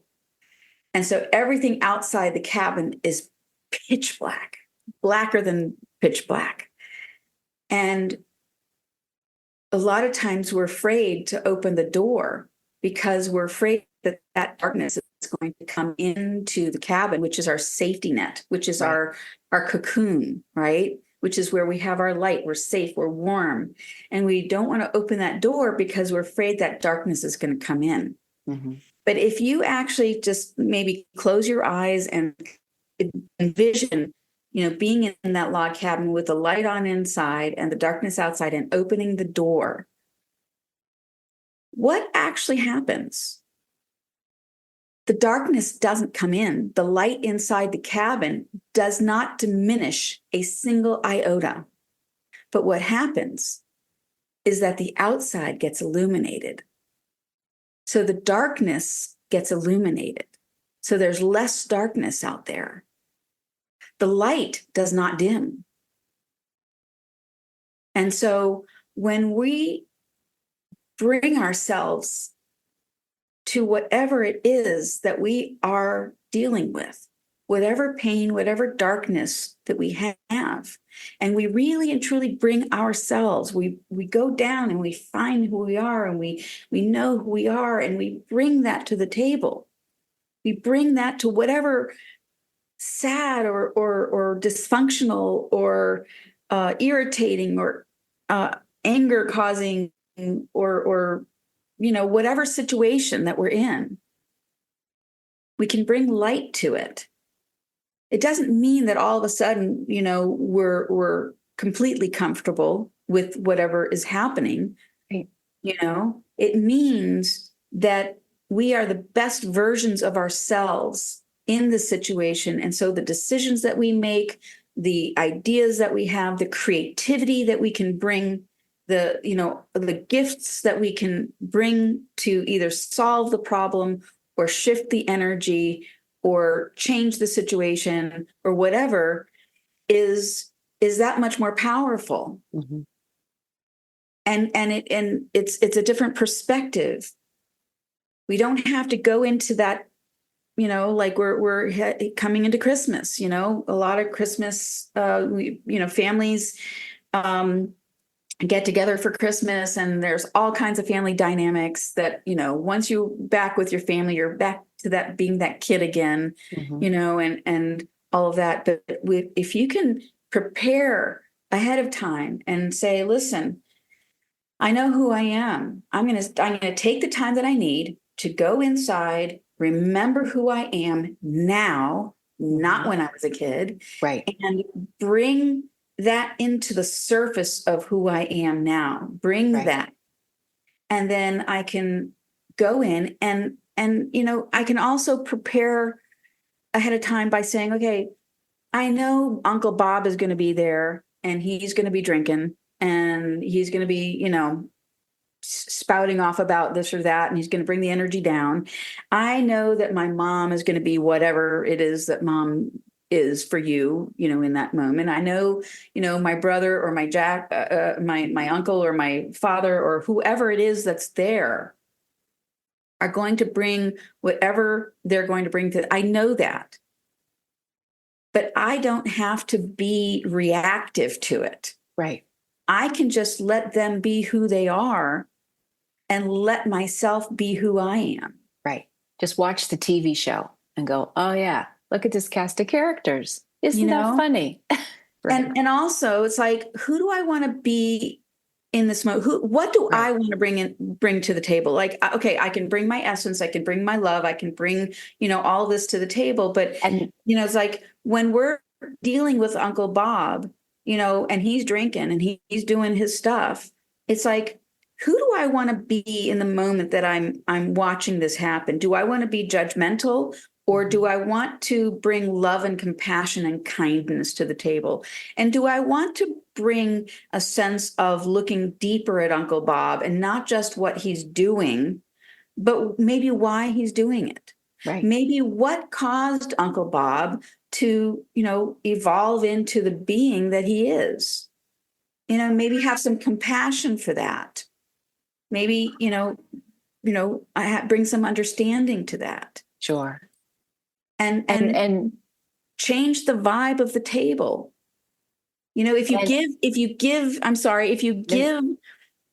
[SPEAKER 2] And so everything outside the cabin is pitch black, blacker than pitch black. And a lot of times we're afraid to open the door because we're afraid that darkness is going to come into the cabin, which is our safety net, which is our cocoon, right? Which is where we have our light. We're safe, we're warm. And we don't want to open that door because we're afraid that darkness is going to come in. But if you actually just maybe close your eyes and envision, being in that log cabin with the light on inside and the darkness outside and opening the door, what actually happens? The darkness doesn't come in. The light inside the cabin does not diminish a single iota. But what happens is that the outside gets illuminated. So the darkness gets illuminated. So there's less darkness out there. The light does not dim. And so when we bring ourselves to whatever it is that we are dealing with, whatever pain, whatever darkness that we have, and we really and truly bring ourselves, we go down and we find who we are, and we know who we are, and we bring that to the table. We bring that to whatever sad or dysfunctional or irritating or anger causing or whatever situation that we're in. We can bring light to it. It doesn't mean that all of a sudden, we're completely comfortable with whatever is happening.
[SPEAKER 1] Right.
[SPEAKER 2] It means that we are the best versions of ourselves in the situation. And so the decisions that we make, the ideas that we have, the creativity that we can bring, the gifts that we can bring to either solve the problem or shift the energy or change the situation or whatever is that much more powerful.
[SPEAKER 1] Mm-hmm.
[SPEAKER 2] And it's a different perspective. We don't have to go into that, like we're coming into Christmas, a lot of Christmas, families get together for Christmas, and there's all kinds of family dynamics that, once you're back with your family, you're back to that being that kid again,
[SPEAKER 1] Mm-hmm.
[SPEAKER 2] and all of that. But if you can prepare ahead of time and say, listen, I know who I am. I'm going to take the time that I need to go inside, remember who I am now, not when I was a kid,
[SPEAKER 1] Right.
[SPEAKER 2] and bring that into the surface of who I am now. Bring
[SPEAKER 1] Right.
[SPEAKER 2] that. And then I can go in and I can also prepare ahead of time by saying, okay, I know Uncle Bob is going to be there, and he's going to be drinking, and he's going to be, spouting off about this or that, and he's going to bring the energy down. I know that my mom is going to be whatever it is that mom is for you, in that moment. I know, my brother or my my uncle or my father or whoever it is that's there are going to bring whatever they're going to bring to. I know that. But I don't have to be reactive to it.
[SPEAKER 1] Right.
[SPEAKER 2] I can just let them be who they are and let myself be who I am.
[SPEAKER 1] Right. Just watch the TV show and go, oh yeah, look at this cast of characters. Isn't that funny?
[SPEAKER 2] Right. And also it's like, who do I want to be in this moment? What do I want to bring to the table? Like, okay, I can bring my essence, I can bring my love, I can bring, all this to the table. But,
[SPEAKER 1] And
[SPEAKER 2] it's like when we're dealing with Uncle Bob, and he's drinking and he's doing his stuff, it's like, who do I want to be in the moment that I'm watching this happen? Do I want to be judgmental, or do I want to bring love and compassion and kindness to the table? And do I want to bring a sense of looking deeper at Uncle Bob and not just what he's doing, but maybe why he's doing it?
[SPEAKER 1] right.
[SPEAKER 2] Maybe what caused Uncle Bob to, evolve into the being that he is? Maybe have some compassion for that. Maybe, bring some understanding to that.
[SPEAKER 1] Sure.
[SPEAKER 2] And change the vibe of the table. If you give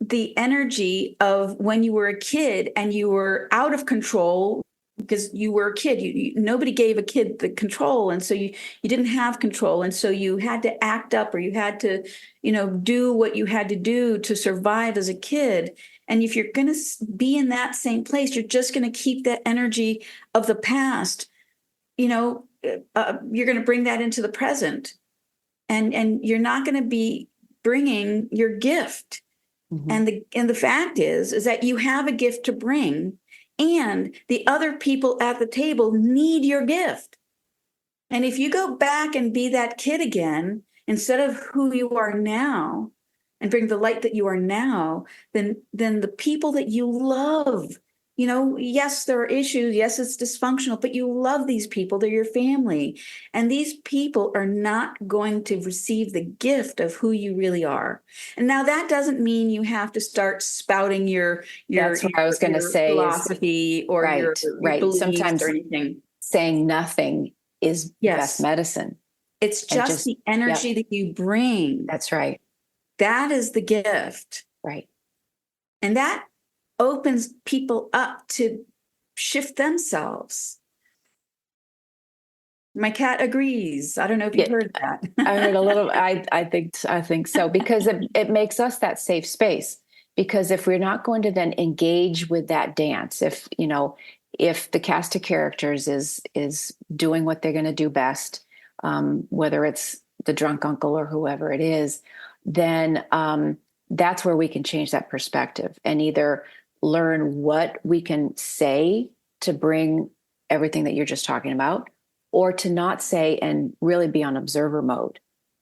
[SPEAKER 2] the energy of when you were a kid and you were out of control because you were a kid, nobody gave a kid the control. And so you didn't have control. And so you had to act up, or you had to, do what you had to do to survive as a kid. And if you're going to be in that same place, you're just going to keep that energy of the past. You're going to bring that into the present, and you're not going to be bringing your gift.
[SPEAKER 1] Mm-hmm.
[SPEAKER 2] And the fact is that you have a gift to bring, and the other people at the table need your gift. And if you go back and be that kid again, instead of who you are now, and bring the light that you are now, then the people that you love, yes, there are issues. Yes, it's dysfunctional, but you love these people. They're your family. And these people are not going to receive the gift of who you really are. And now that doesn't mean you have to start spouting
[SPEAKER 1] That's what I was going to
[SPEAKER 2] your
[SPEAKER 1] say is
[SPEAKER 2] philosophy or your
[SPEAKER 1] right.
[SPEAKER 2] beliefs or
[SPEAKER 1] Sometimes
[SPEAKER 2] anything.
[SPEAKER 1] saying nothing is the best
[SPEAKER 2] Yes.
[SPEAKER 1] medicine.
[SPEAKER 2] It's
[SPEAKER 1] And
[SPEAKER 2] just the energy that you bring.
[SPEAKER 1] that's right.
[SPEAKER 2] That is the gift.
[SPEAKER 1] Right.
[SPEAKER 2] And that opens people up to shift themselves. My cat agrees. I don't know if you've heard that.
[SPEAKER 1] I heard a little. I think so, because it makes us that safe space. Because if we're not going to then engage with that dance, if the cast of characters is doing what they're going to do best, whether it's the drunk uncle or whoever it is, then that's where we can change that perspective and either learn what we can say to bring everything that you're just talking about, or to not say and really be on observer mode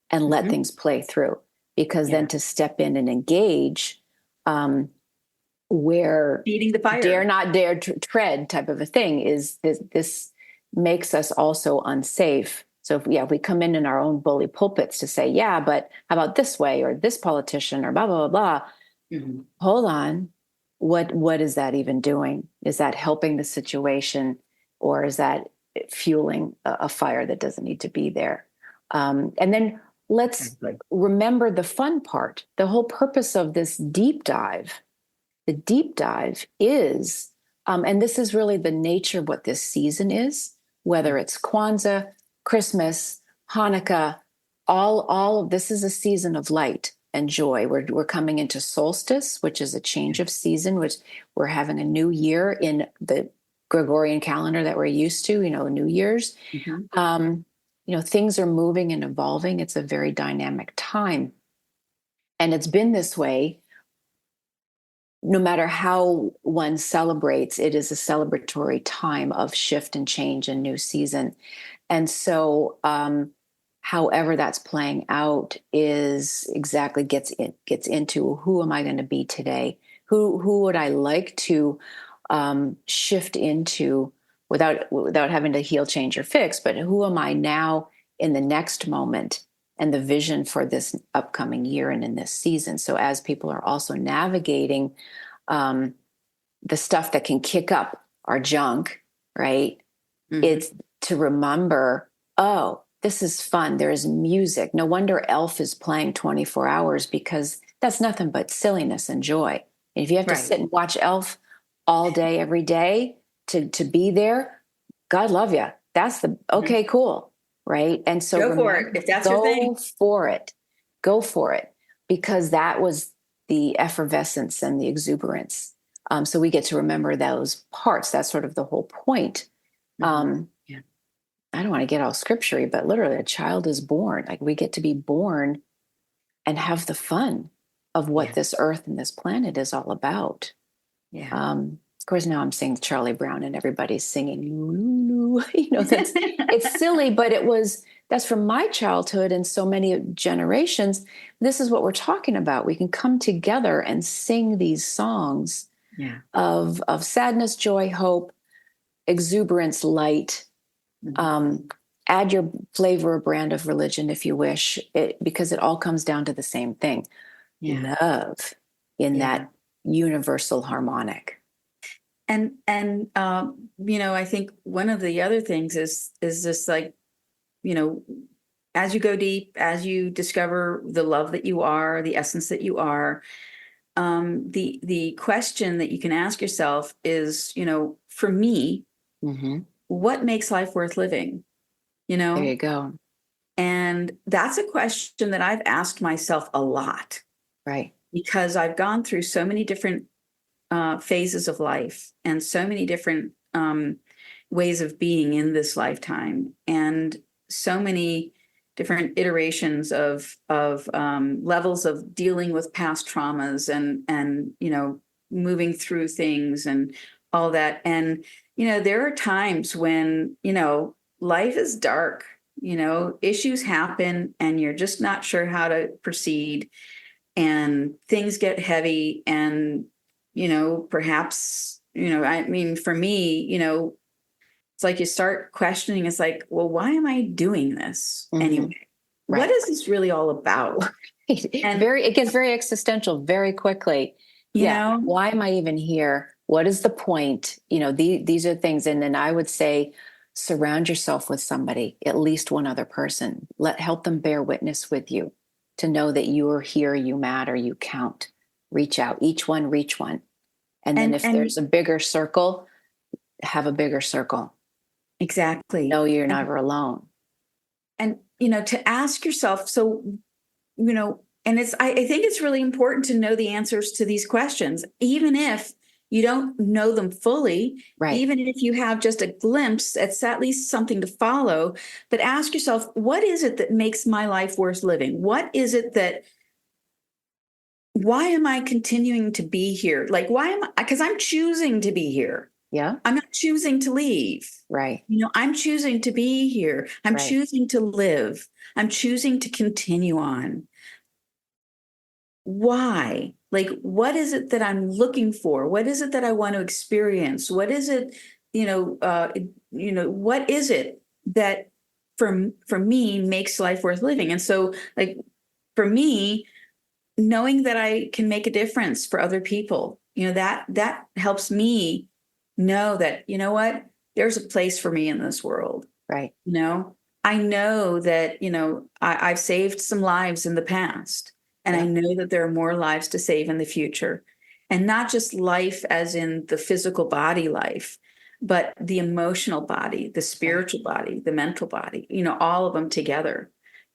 [SPEAKER 1] and let things play through. Because then to step in and engage, where
[SPEAKER 2] feeding the fire,
[SPEAKER 1] dare not dare tread type of a thing is this makes us also unsafe. So if we come in our own bully pulpits to say, yeah, but how about this way, or this politician, or blah, blah, blah, blah. Hold on. What is that even doing? Is that helping the situation, or is that fueling a fire that doesn't need to be there? And then let's remember the fun part. The whole purpose of this deep dive, the deep dive is, and this is really the nature of what this season is, whether it's Kwanzaa, Christmas, Hanukkah, all of this is a season of light and joy. We're coming into solstice, which is a change of season, which we're having a new year in the Gregorian calendar that we're used to, New Year's. Things are moving and evolving. It's a very dynamic time. And it's been this way. No matter how one celebrates, it is a celebratory time of shift and change and new season. And so, however that's playing out is exactly gets into who am I going to be today? Who would I like to shift into without having to heal, change, or fix? But who am I now in the next moment and the vision for this upcoming year and in this season? So as people are also navigating the stuff that can kick up our junk, right? It's to remember, oh, this is fun. There's music. No wonder Elf is playing 24 hours, because that's nothing but silliness and joy. And if you have to sit and watch Elf all day, every day to be there, God love you. That's okay, cool. Right. And so
[SPEAKER 2] go for it. If that's your thing,
[SPEAKER 1] go for it, because that was the effervescence and the exuberance. So we get to remember those parts. That's sort of the whole point. I don't want to get all scripture-y, but literally a child is born. Like, we get to be born and have the fun of what this earth and this planet is all about. Of course, now I'm singing Charlie Brown and everybody's singing, it's silly, but that's from my childhood and so many generations. This is what we're talking about. We can come together and sing these songs of sadness, joy, hope, exuberance, light. Add your flavor or brand of religion if you wish, because it all comes down to the same thing. Love in that universal harmonic.
[SPEAKER 2] And I think one of the other things is this, like, as you go deep, as you discover the love that you are, the essence that you are, the question that you can ask yourself is, for me, what makes life worth living?
[SPEAKER 1] There you go.
[SPEAKER 2] And that's a question that I've asked myself a lot.
[SPEAKER 1] Right.
[SPEAKER 2] Because I've gone through so many different phases of life and so many different ways of being in this lifetime, and so many different iterations of levels of dealing with past traumas and moving through things and all that. And there are times when life is dark. Issues happen, and you're just not sure how to proceed, and things get heavy, and perhaps I mean, for me, it's like you start questioning. It's like, well, why am I doing this anyway?
[SPEAKER 1] Right.
[SPEAKER 2] What is this really all about? And
[SPEAKER 1] it gets very existential very quickly. Why am I even here? What is the point? These are things. And then I would say, surround yourself with somebody, at least one other person. Help them bear witness with you, to know that you are here, you matter, you count. Reach out, each one, reach one. And then if there's a bigger circle, have a bigger circle.
[SPEAKER 2] Exactly.
[SPEAKER 1] No, you're never alone.
[SPEAKER 2] And, to ask yourself, so, and I think it's really important to know the answers to these questions, even if you don't know them fully,
[SPEAKER 1] right?
[SPEAKER 2] Even if you have just a glimpse, it's at least something to follow. But ask yourself, what is it that makes my life worth living? What is it why am I continuing to be here? Like, because I'm choosing to be here.
[SPEAKER 1] Yeah.
[SPEAKER 2] I'm not choosing to leave.
[SPEAKER 1] Right.
[SPEAKER 2] I'm choosing to be here. I'm choosing to live. I'm choosing to continue on. Why? Like, what is it that I'm looking for? What is it that I want to experience? What is it, what is it that for me makes life worth living? And so, like, for me, knowing that I can make a difference for other people, that helps me know that, what, there's a place for me in this world.
[SPEAKER 1] Right.
[SPEAKER 2] I know that, I've saved some lives in the past, and I know that there are more lives to save in the future. And not just life as in the physical body life, but the emotional body, the spiritual body, the mental body, all of them together.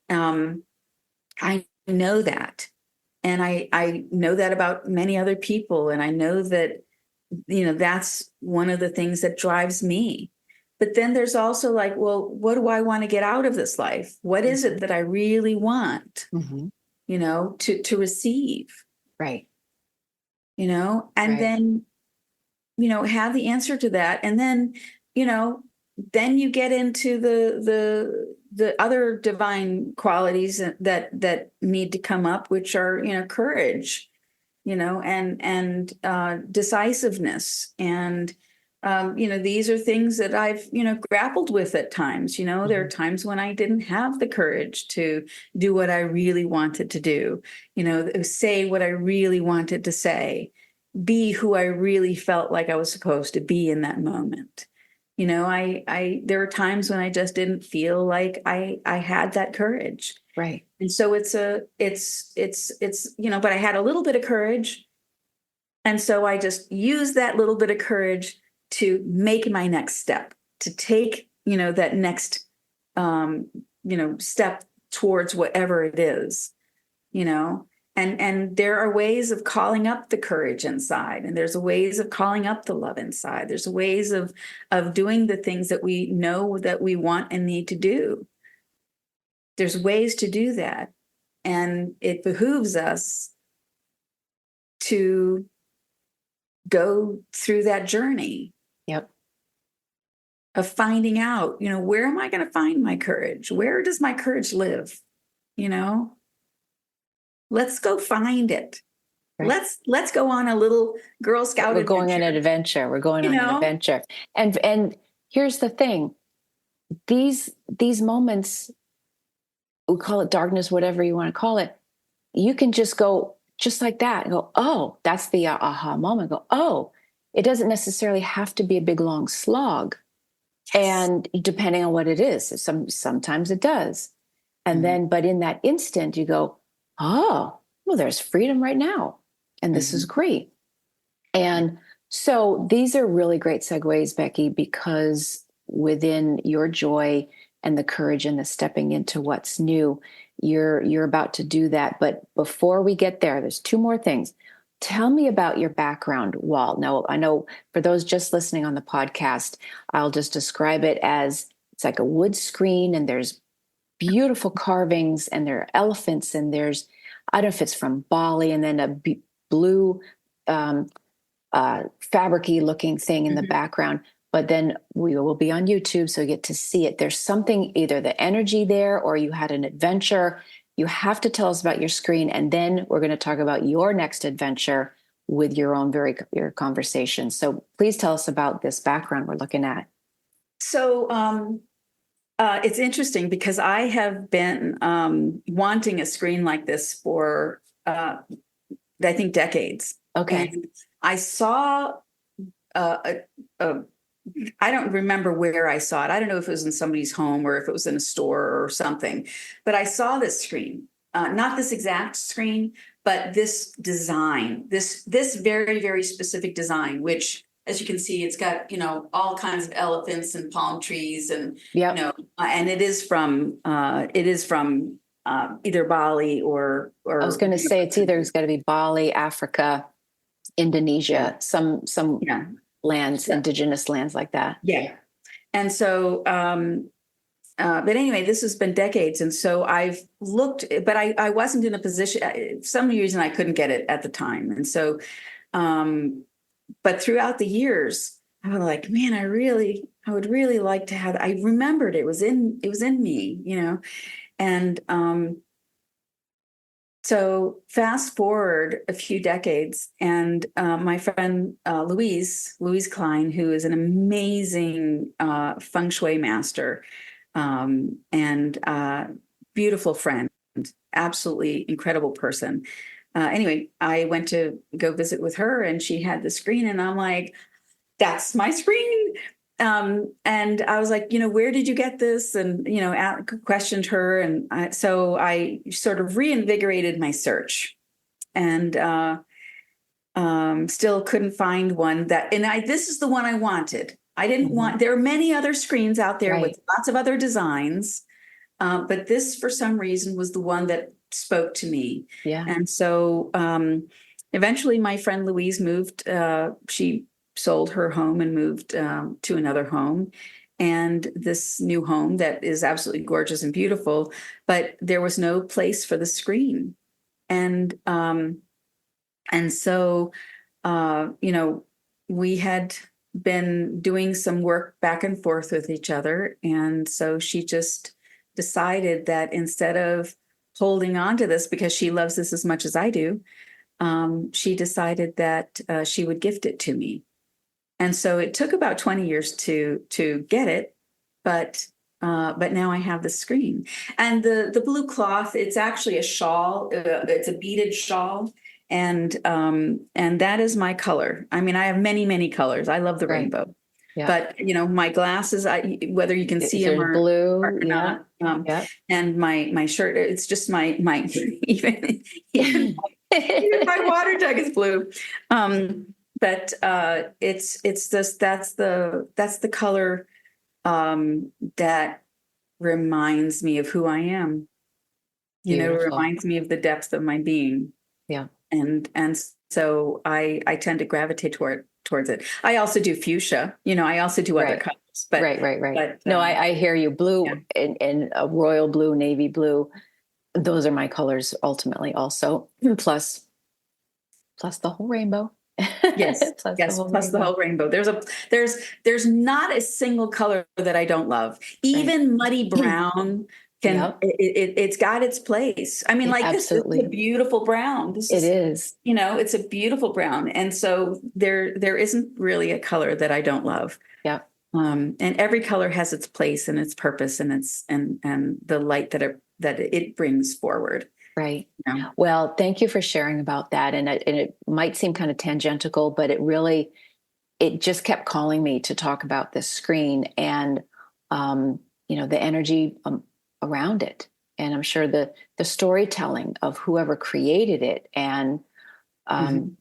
[SPEAKER 2] I know that. And I know that about many other people. And I know that, that's one of the things that drives me. But then there's also like, well, what do I want to get out of this life? What is it that I really want, to receive?
[SPEAKER 1] Right.
[SPEAKER 2] And then, have the answer to that. And then, then you get into the other divine qualities that need to come up, which are, courage, and decisiveness. And, these are things that I've, grappled with at times. There are times when I didn't have the courage to do what I really wanted to do, say what I really wanted to say, be who I really felt like I was supposed to be in that moment. There were times when I just didn't feel like I had that courage.
[SPEAKER 1] Right.
[SPEAKER 2] And so it's but I had a little bit of courage. And so I just used that little bit of courage to make my next step, to take, that next, step towards whatever it is, and there are ways of calling up the courage inside, and there's ways of calling up the love inside. There's ways of doing the things that we know that we want and need to do. There's ways to do that. And it behooves us to go through that journey.
[SPEAKER 1] Yep.
[SPEAKER 2] Of finding out, where am I going to find my courage? Where does my courage live? Let's go find it. Right. Let's go on a little Girl Scout adventure.
[SPEAKER 1] We're going on an adventure. We're going on an adventure. And here's the thing. These moments, we call it darkness, whatever you want to call it, you can just go just like that and go, oh, that's the aha moment. Go, oh, it doesn't necessarily have to be a big, long slog. Yes. And depending on what it is, sometimes it does. And then, but in that instant, you go, oh, well, there's freedom right now. And this is great. And so these are really great segues, Becky, because within your joy and the courage and the stepping into what's new, you're about to do that. But before we get there, there's two more things. Tell me about your background wall. Now, I know for those just listening on the podcast, I'll just describe it as it's like a wood screen, and there's beautiful carvings, and there are elephants, and there's, I don't know if it's from Bali, and then a blue um, fabricy looking thing in the
[SPEAKER 2] Mhm.
[SPEAKER 1] background. But then we will be on YouTube, so you get to see it. There's something, either the energy there or you had an adventure. You have to tell us about your screen, and then we're going to talk about your next adventure with your own your conversation. So please tell us about this background we're looking at.
[SPEAKER 2] So it's interesting because I have been wanting a screen like this for I think decades,
[SPEAKER 1] Okay.
[SPEAKER 2] and I saw a, a I don't remember where I saw it. I don't know if it was in somebody's home or if it was in a store or something, but I saw this screen, not this exact screen, but this design, this very, very specific design, which, as you can see, it's got, all kinds of elephants and palm trees and,
[SPEAKER 1] Yep.
[SPEAKER 2] and it is from either Bali or,
[SPEAKER 1] I was
[SPEAKER 2] or,
[SPEAKER 1] going to say it's got to be Bali, Africa,
[SPEAKER 2] yeah,
[SPEAKER 1] Indonesia, some
[SPEAKER 2] yeah,
[SPEAKER 1] lands,
[SPEAKER 2] so,
[SPEAKER 1] indigenous lands like that.
[SPEAKER 2] yeah. And so, but anyway, this has been decades. And so I've looked, but I wasn't in a position, for some reason I couldn't get it at the time. And so, um, but throughout the years, I was like, man, I would really like to have, I remembered it was in me, and, so fast forward a few decades, and my friend Louise Klein, who is an amazing feng shui master, and beautiful friend, absolutely incredible person. Anyway, I went to go visit with her, and she had the screen, and I'm like, that's my screen. And I was like, where did you get this? And, questioned her. And so I sort of reinvigorated my search, and still couldn't find one this is the one I wanted. I didn't
[SPEAKER 1] Mhm.
[SPEAKER 2] want, there are many other screens out there
[SPEAKER 1] Right.
[SPEAKER 2] with lots of other designs. But this, for some reason, was the one that spoke to me.
[SPEAKER 1] Yeah.
[SPEAKER 2] And so eventually my friend Louise moved, she sold her home and moved to another home. And this new home that is absolutely gorgeous and beautiful, but there was no place for the screen. And so, we had been doing some work back and forth with each other. And so she just decided that instead of holding on to this because she loves this as much as I do, she decided that she would gift it to me. And so it took about 20 years to get it, but now I have the screen. And the blue cloth, it's actually a shawl. It's a beaded shawl, and that is my color. I mean, I have many, many colors. I love the
[SPEAKER 1] Right.
[SPEAKER 2] rainbow.
[SPEAKER 1] Yeah.
[SPEAKER 2] But my glasses, whether you can see them
[SPEAKER 1] There's
[SPEAKER 2] or
[SPEAKER 1] blue. Yeah.
[SPEAKER 2] not,
[SPEAKER 1] Yeah.
[SPEAKER 2] and my shirt, it's just my even even my water jug is blue. But it's this that's the color that reminds me of who I am.
[SPEAKER 1] Beautiful.
[SPEAKER 2] Reminds me of the depth of my being,
[SPEAKER 1] Yeah.
[SPEAKER 2] and so I tend to gravitate towards it. I also do fuchsia. I also do other
[SPEAKER 1] Right.
[SPEAKER 2] colors, but
[SPEAKER 1] Right. Right. Right.
[SPEAKER 2] but
[SPEAKER 1] No, I hear you.
[SPEAKER 2] yeah.
[SPEAKER 1] Blue and a royal blue, navy blue. Those are my colors ultimately also. Plus the whole rainbow.
[SPEAKER 2] Yes,
[SPEAKER 1] Plus the
[SPEAKER 2] yes,
[SPEAKER 1] whole
[SPEAKER 2] plus the
[SPEAKER 1] rainbow.
[SPEAKER 2] whole rainbow. There's not a single color that I don't love.
[SPEAKER 1] Right.
[SPEAKER 2] Even muddy brown
[SPEAKER 1] Yep.
[SPEAKER 2] it's got its place. I mean,
[SPEAKER 1] It
[SPEAKER 2] like this is a
[SPEAKER 1] absolutely.
[SPEAKER 2] beautiful brown. This
[SPEAKER 1] It
[SPEAKER 2] is,
[SPEAKER 1] is.
[SPEAKER 2] it's a beautiful brown. And so there isn't really a color that I don't love.
[SPEAKER 1] Yep.
[SPEAKER 2] And every color has its place and its purpose and and the light that it brings forward.
[SPEAKER 1] Right.
[SPEAKER 2] You know?
[SPEAKER 1] Well, thank you for sharing about that. And it might seem kind of tangential, but it just kept calling me to talk about this screen and, the energy around it. And I'm sure the storytelling of whoever created it. And
[SPEAKER 2] Mhm.
[SPEAKER 1] um,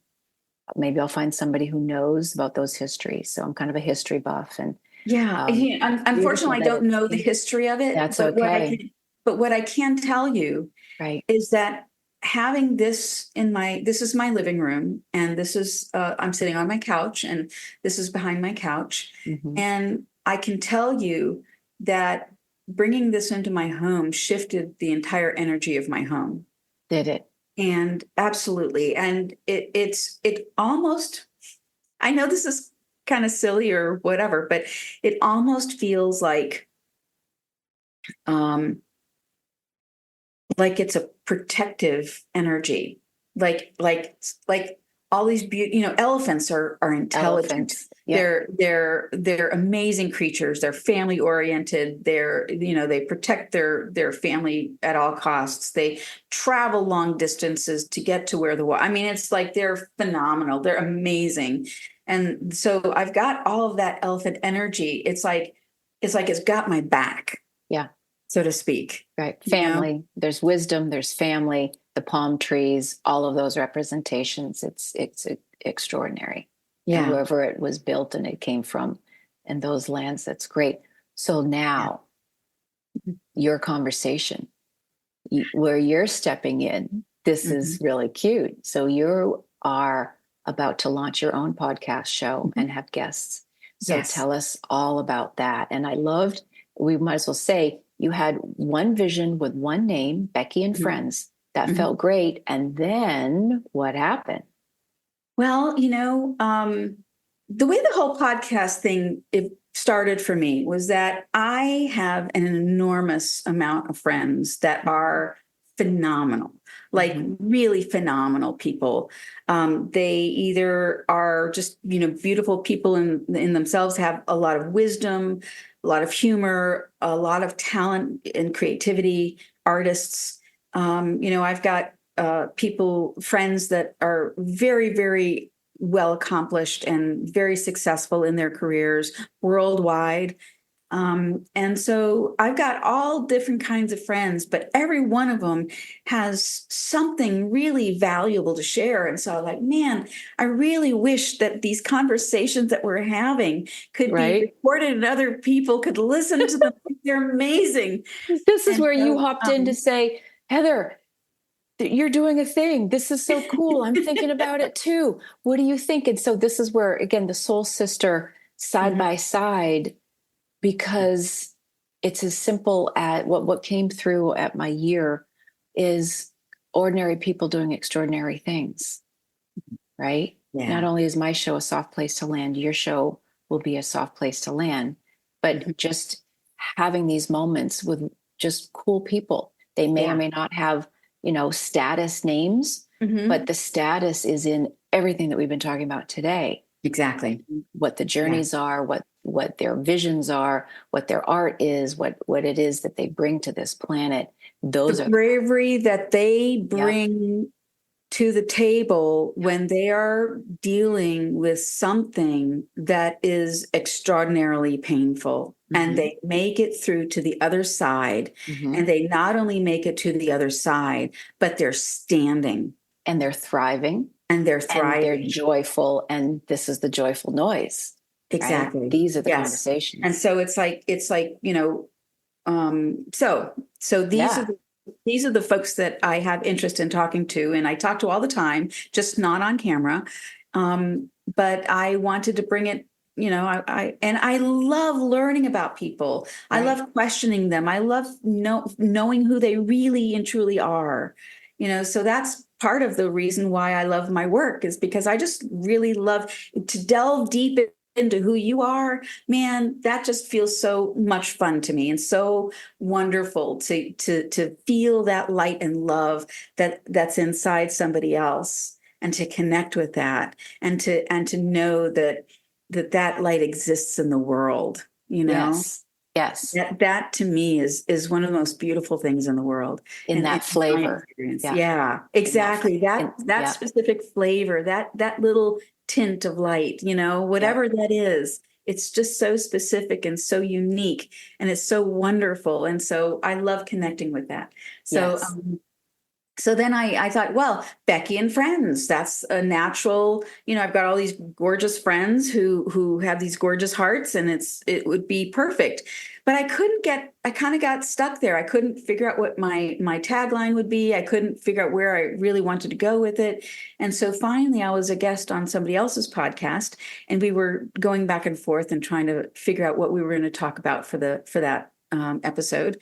[SPEAKER 1] maybe I'll find somebody who knows about those histories. So I'm kind of a history buff, and
[SPEAKER 2] Yeah,
[SPEAKER 1] beautiful
[SPEAKER 2] unfortunately, I
[SPEAKER 1] that
[SPEAKER 2] don't
[SPEAKER 1] it
[SPEAKER 2] know the
[SPEAKER 1] came.
[SPEAKER 2] history of it,
[SPEAKER 1] That's okay.
[SPEAKER 2] but what I can tell you
[SPEAKER 1] Right.
[SPEAKER 2] is that having this is my living room, and I'm sitting on my couch, and this is behind my couch,
[SPEAKER 1] Hmm.
[SPEAKER 2] and I can tell you that bringing this into my home shifted the entire energy of my home.
[SPEAKER 1] Did it?
[SPEAKER 2] And absolutely. And it almost, I know this is kind of silly or whatever, but it almost feels um, like it's a protective energy, like all these elephants are intelligent.
[SPEAKER 1] Elephants. Yeah.
[SPEAKER 2] They're amazing creatures. They're family oriented. They protect their family at all costs. They travel long distances to get to where I mean, it's like they're phenomenal. They're amazing. And so I've got all of that elephant energy. It's got my back.
[SPEAKER 1] Yeah.
[SPEAKER 2] So to speak.
[SPEAKER 1] Right. Family. There's wisdom, there's family, the palm trees, all of those representations. It's extraordinary.
[SPEAKER 2] Yeah.
[SPEAKER 1] And wherever it was built and it came from in those lands, that's great. So now your conversation where you're stepping in, this is really cute. So you are about to launch your own podcast show and have guests. So tell us all about that. And we might as well say, you had one vision with one name, Becky and Friends. That felt great. And then what happened?
[SPEAKER 2] Well, the way the whole podcast thing it started for me was that I have an enormous amount of friends that are phenomenal, like really phenomenal people. They either are just, beautiful people in themselves, have a lot of wisdom, a lot of humor, a lot of talent and creativity, artists. I've got friends that are very, very well accomplished and very successful in their careers worldwide. And so I've got all different kinds of friends, but every one of them has something really valuable to share. And so I was like, man, I really wish that these conversations that we're having could be recorded and other people could listen to them. They're amazing.
[SPEAKER 1] This is where you hopped in to say, Heather, you're doing a thing. This is so cool. I'm thinking about it too. What do you think? And so this is where, again, the soul sister side by side, because it's as simple as what came through at my year is ordinary people doing extraordinary things, right? Yeah. Not only is my show a soft place to land, your show will be a soft place to land, but just having these moments with just cool people. They may or may not have, status names, but the status is in everything that we've been talking about today.
[SPEAKER 2] Exactly.
[SPEAKER 1] What the journeys are, what their visions are, what their art is, what it is that they bring to this planet. Those
[SPEAKER 2] the
[SPEAKER 1] are
[SPEAKER 2] bravery that they bring to the table when they are dealing with something that is extraordinarily painful, and they make it through to the other side. And they not only make it to the other side, but they're standing
[SPEAKER 1] and they're thriving.
[SPEAKER 2] And they're thriving.
[SPEAKER 1] And they're joyful. And this is the joyful noise.
[SPEAKER 2] Exactly.
[SPEAKER 1] Right? These are the conversations.
[SPEAKER 2] And so it's like, so these are the folks that I have interest in talking to, and I talk to all the time, just not on camera. But I wanted to bring it, I love learning about people. Right. I love questioning them. I love knowing who they really and truly are. So that's part of the reason why I love my work, is because I just really love to delve deep into who you are. Man, that just feels so much fun to me, and so wonderful to feel that light and love that's inside somebody else, and to connect with that, and to know that light exists in the world.
[SPEAKER 1] Yes.
[SPEAKER 2] That to me is one of the most beautiful things in the world.
[SPEAKER 1] In that flavor.
[SPEAKER 2] Yeah, exactly. That specific flavor, that little tint of light, whatever that is, it's just so specific and so unique, and it's so wonderful. And so I love connecting with that. So, so then I thought, well, Becky and Friends, that's a natural, I've got all these gorgeous friends who have these gorgeous hearts, and it would be perfect. But I kind of got stuck there. I couldn't figure out what my tagline would be. I couldn't figure out where I really wanted to go with it. And so finally I was a guest on somebody else's podcast, and we were going back and forth and trying to figure out what we were going to talk about for that episode.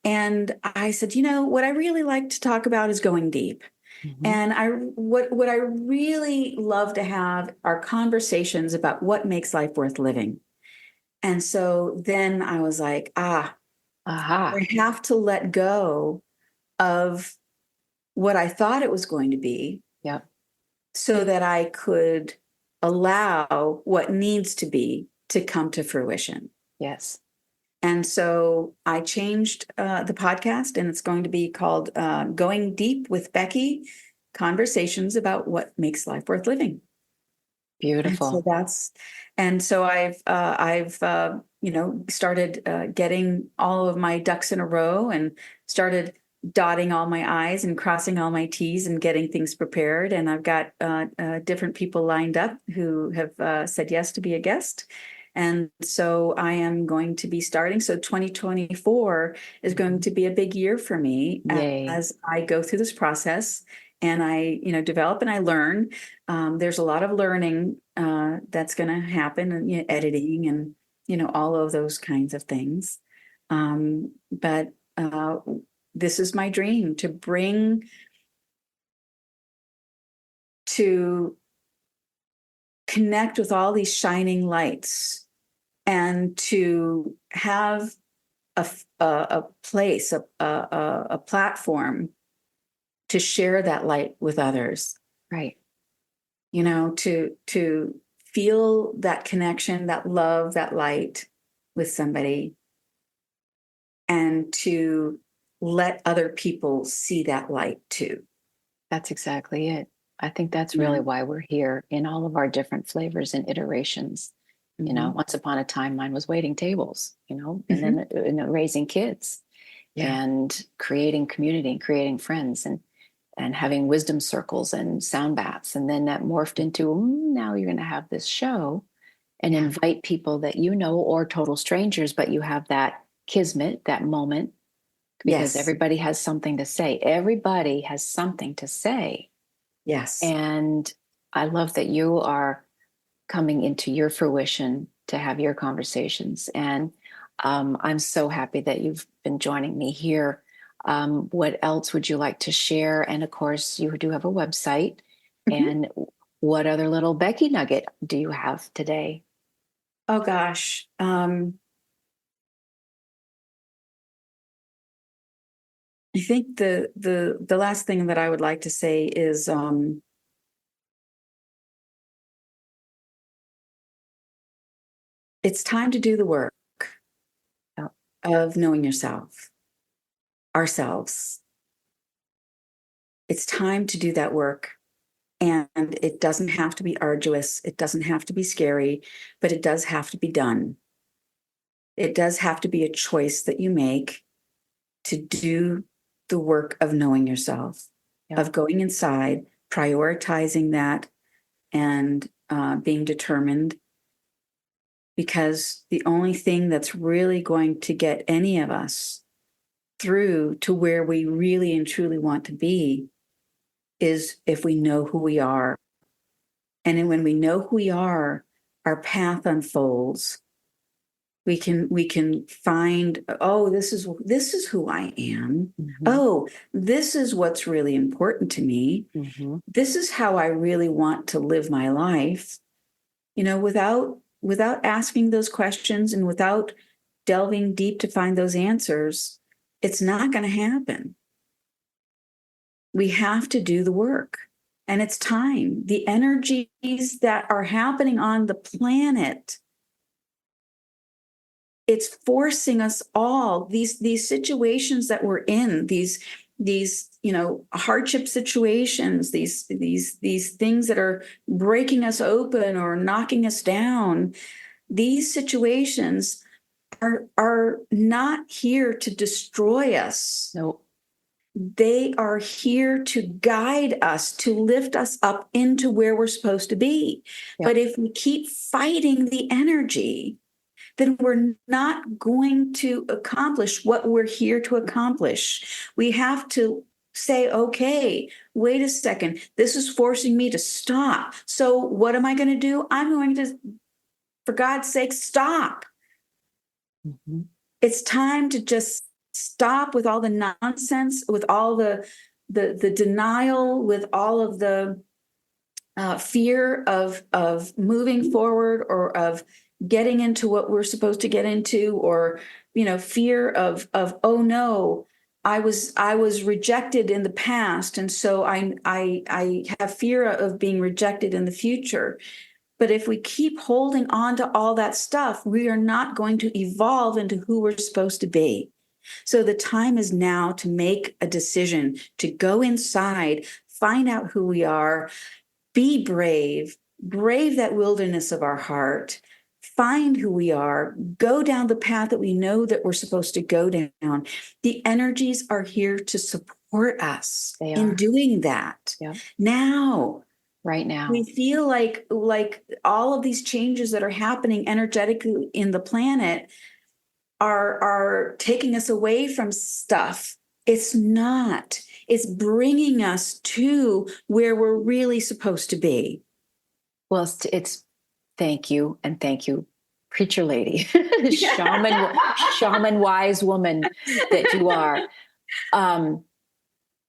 [SPEAKER 2] And I said, what I really like to talk about is going deep.
[SPEAKER 1] Mm-hmm.
[SPEAKER 2] And what I really love to have are conversations about what makes life worth living. And so then I was like, I have to let go of what I thought it was going to be,
[SPEAKER 1] Yep.
[SPEAKER 2] so that I could allow what needs to be to come to fruition.
[SPEAKER 1] Yes.
[SPEAKER 2] And so I changed the podcast, and it's going to be called Going Deep with Becky, Conversations about What Makes Life Worth Living.
[SPEAKER 1] Beautiful.
[SPEAKER 2] And so I've started getting all of my ducks in a row, and started dotting all my I's and crossing all my T's and getting things prepared. And I've got different people lined up who have said yes to be a guest. And so I am going to be starting. So 2024 is going to be a big year for me.
[SPEAKER 1] Yay.
[SPEAKER 2] As I go through this process, and I, develop and I learn. There's a lot of learning that's going to happen, and editing, and all of those kinds of things. But this is my dream, to connect with all these shining lights, and to have a place, a platform to share that light with others.
[SPEAKER 1] Right.
[SPEAKER 2] To feel that connection, that love, that light with somebody, and to let other people see that light too.
[SPEAKER 1] That's exactly it. I think that's really why we're here in all of our different flavors and iterations.
[SPEAKER 2] Mm-hmm.
[SPEAKER 1] Once upon a time, mine was waiting tables, and
[SPEAKER 2] Mm-hmm.
[SPEAKER 1] then raising kids,
[SPEAKER 2] Yeah.
[SPEAKER 1] and creating community and creating friends, and having wisdom circles and sound baths. And then that morphed into, now you're going to have this show and
[SPEAKER 2] Yeah.
[SPEAKER 1] invite people that or total strangers, but you have that kismet, that moment, because
[SPEAKER 2] Yes.
[SPEAKER 1] everybody has something to say. Everybody has something to say.
[SPEAKER 2] Yes.
[SPEAKER 1] And I love that you are coming into your fruition to have your conversations. And I'm so happy that you've been joining me here. What else would you like to share? And of course, you do have a website.
[SPEAKER 2] Mm-hmm.
[SPEAKER 1] And what other little Becky nugget do you have today?
[SPEAKER 2] Oh gosh. I think the last thing that I would like to say is it's time to do the work
[SPEAKER 1] Oh,
[SPEAKER 2] of knowing yourself, ourselves. It's time to do that work. And it doesn't have to be arduous. It doesn't have to be scary, but it does have to be done. It does have to be a choice that you make to do the work of knowing yourself,
[SPEAKER 1] yeah.
[SPEAKER 2] of going inside, prioritizing that, and being determined. Because the only thing that's really going to get any of us through to where we really and truly want to be is if we know who we are. And then when we know who we are, our path unfolds. We can find, oh, this is who I am.
[SPEAKER 1] Mm-hmm.
[SPEAKER 2] Oh, this is what's really important to me.
[SPEAKER 1] Mm-hmm.
[SPEAKER 2] This is how I really want to live my life. Without asking those questions, and without delving deep to find those answers, it's not going to happen. We have to do the work, and it's time. The energies that are happening on the planet, it's forcing us all, these situations that we're in, these hardship situations, these things that are breaking us open or knocking us down. These situations are not here to destroy us.
[SPEAKER 1] No.
[SPEAKER 2] They are here to guide us, to lift us up into where we're supposed to be.
[SPEAKER 1] Yep.
[SPEAKER 2] But if we keep fighting the energy, then we're not going to accomplish what we're here to accomplish. We have to say, okay, wait a second, this is forcing me to stop. So what am I going to do? I'm going to, for God's sake, stop.
[SPEAKER 1] Mm-hmm.
[SPEAKER 2] It's time to just stop with all the nonsense, with all the denial, with all of the fear of moving forward, or of getting into what we're supposed to get into, or fear of, oh no, I was rejected in the past, and so I have fear of being rejected in the future. But if we keep holding on to all that stuff, we are not going to evolve into who we're supposed to be. So the time is now to make a decision, to go inside, find out who we are, be brave, brave that wilderness of our heart, find who we are, go down the path that we know that we're supposed to go down. The energies are here to support us in doing that.
[SPEAKER 1] Yep.
[SPEAKER 2] Now,
[SPEAKER 1] right now,
[SPEAKER 2] we feel like all of these changes that are happening energetically in the planet are taking us away from stuff. It's not. It's bringing us to where we're really supposed to be.
[SPEAKER 1] Well, it's thank you, and thank you, preacher lady, shaman, wise woman that you are.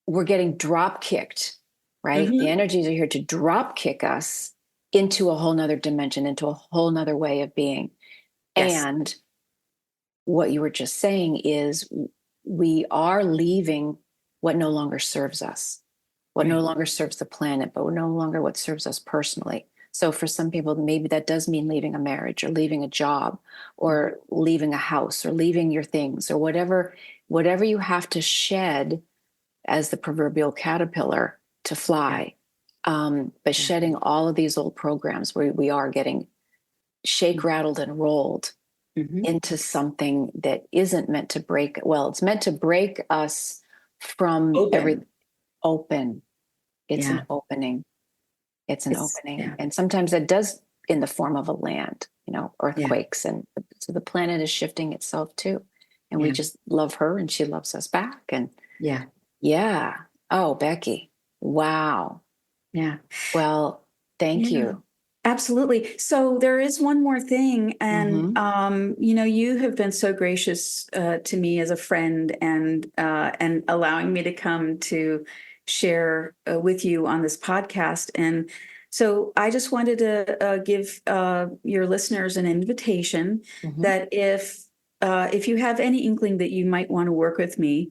[SPEAKER 1] We're getting drop kicked, right?
[SPEAKER 2] Mm-hmm.
[SPEAKER 1] The energies are here to drop kick us into a whole nother dimension, into a whole nother way of being.
[SPEAKER 2] Yes.
[SPEAKER 1] And what you were just saying is we are leaving what no longer serves us, what no longer serves the planet, but no longer what serves us personally. So for some people, maybe that does mean leaving a marriage, or leaving a job, or leaving a house, or leaving your things, or whatever you have to shed as the proverbial caterpillar to fly. But shedding all of these old programs where we are getting shake, rattled, and rolled into something that isn't meant to break. Well, it's meant to break us from
[SPEAKER 2] Open.
[SPEAKER 1] Open. It's an opening. It's an opening. And sometimes that does in the form of a land, earthquakes. And so the planet is shifting itself too. And we just love her, and she loves us back. And yeah. Oh, Becky. Wow.
[SPEAKER 2] Yeah.
[SPEAKER 1] Well, thank you.
[SPEAKER 2] Absolutely. So there is one more thing, and you have been so gracious to me as a friend, and allowing me to come to share with you on this podcast. And so I just wanted to give your listeners an invitation that if you have any inkling that you might want to work with me,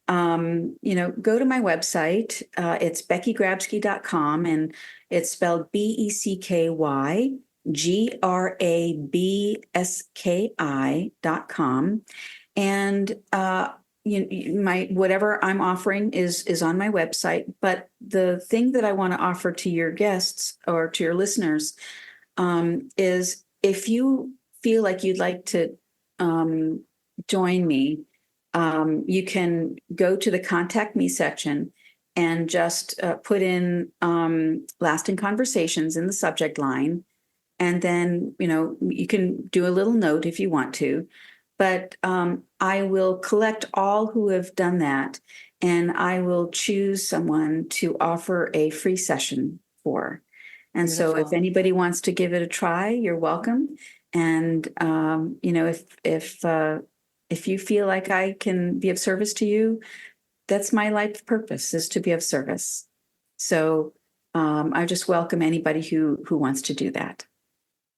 [SPEAKER 2] go to my website. It's beckygrabski.com, and it's spelled BeckyGrabski.com. And my whatever I'm offering is on my website. But the thing that I want to offer to your guests or to your listeners is, if you feel like you'd like to join me, you can go to the contact me section and just put in lasting conversations in the subject line. And then, you can do a little note if you want to, but I will collect all who have done that, and I will choose someone to offer a free session for. And so if anybody wants to give it a try, you're welcome. And, if you feel like I can be of service to you, that's my life purpose, is to be of service. So I just welcome anybody who wants to do that.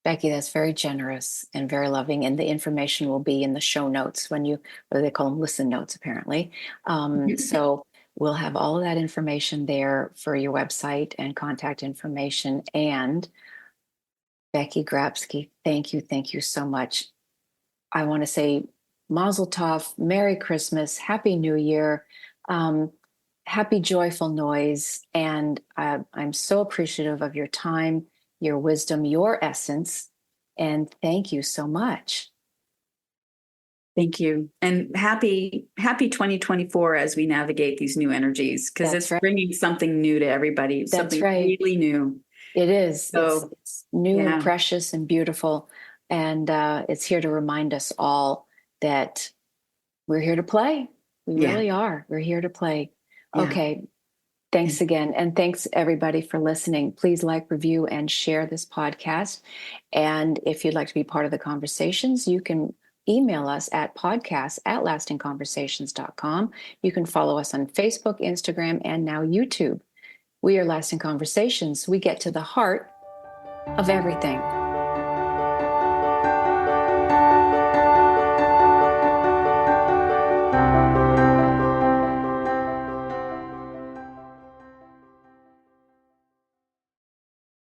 [SPEAKER 1] Becky, that's very generous and very loving. And the information will be in the show notes, what they call them, listen notes, apparently. So we'll have all of that information there for your website and contact information. And Becky Grabski, thank you so much. I want to say Mazel Tov, Merry Christmas, Happy New Year, happy joyful noise. And I'm so appreciative of your time, your wisdom, your essence. And thank you so much.
[SPEAKER 2] Thank you. And happy 2024 as we navigate these new energies, because it's bringing something new to everybody.
[SPEAKER 1] That's
[SPEAKER 2] something
[SPEAKER 1] right.
[SPEAKER 2] really new.
[SPEAKER 1] It is.
[SPEAKER 2] So,
[SPEAKER 1] it's new and precious and beautiful. And it's here to remind us all that we're here to play. We really are. We're here to play. Okay. Thanks again. And thanks everybody for listening. Please like, review, and share this podcast. And if you'd like to be part of the conversations, you can email us at podcasts@lastingconversations.com. You can follow us on Facebook, Instagram, and now YouTube. We are Lasting Conversations. We get to the heart of everything.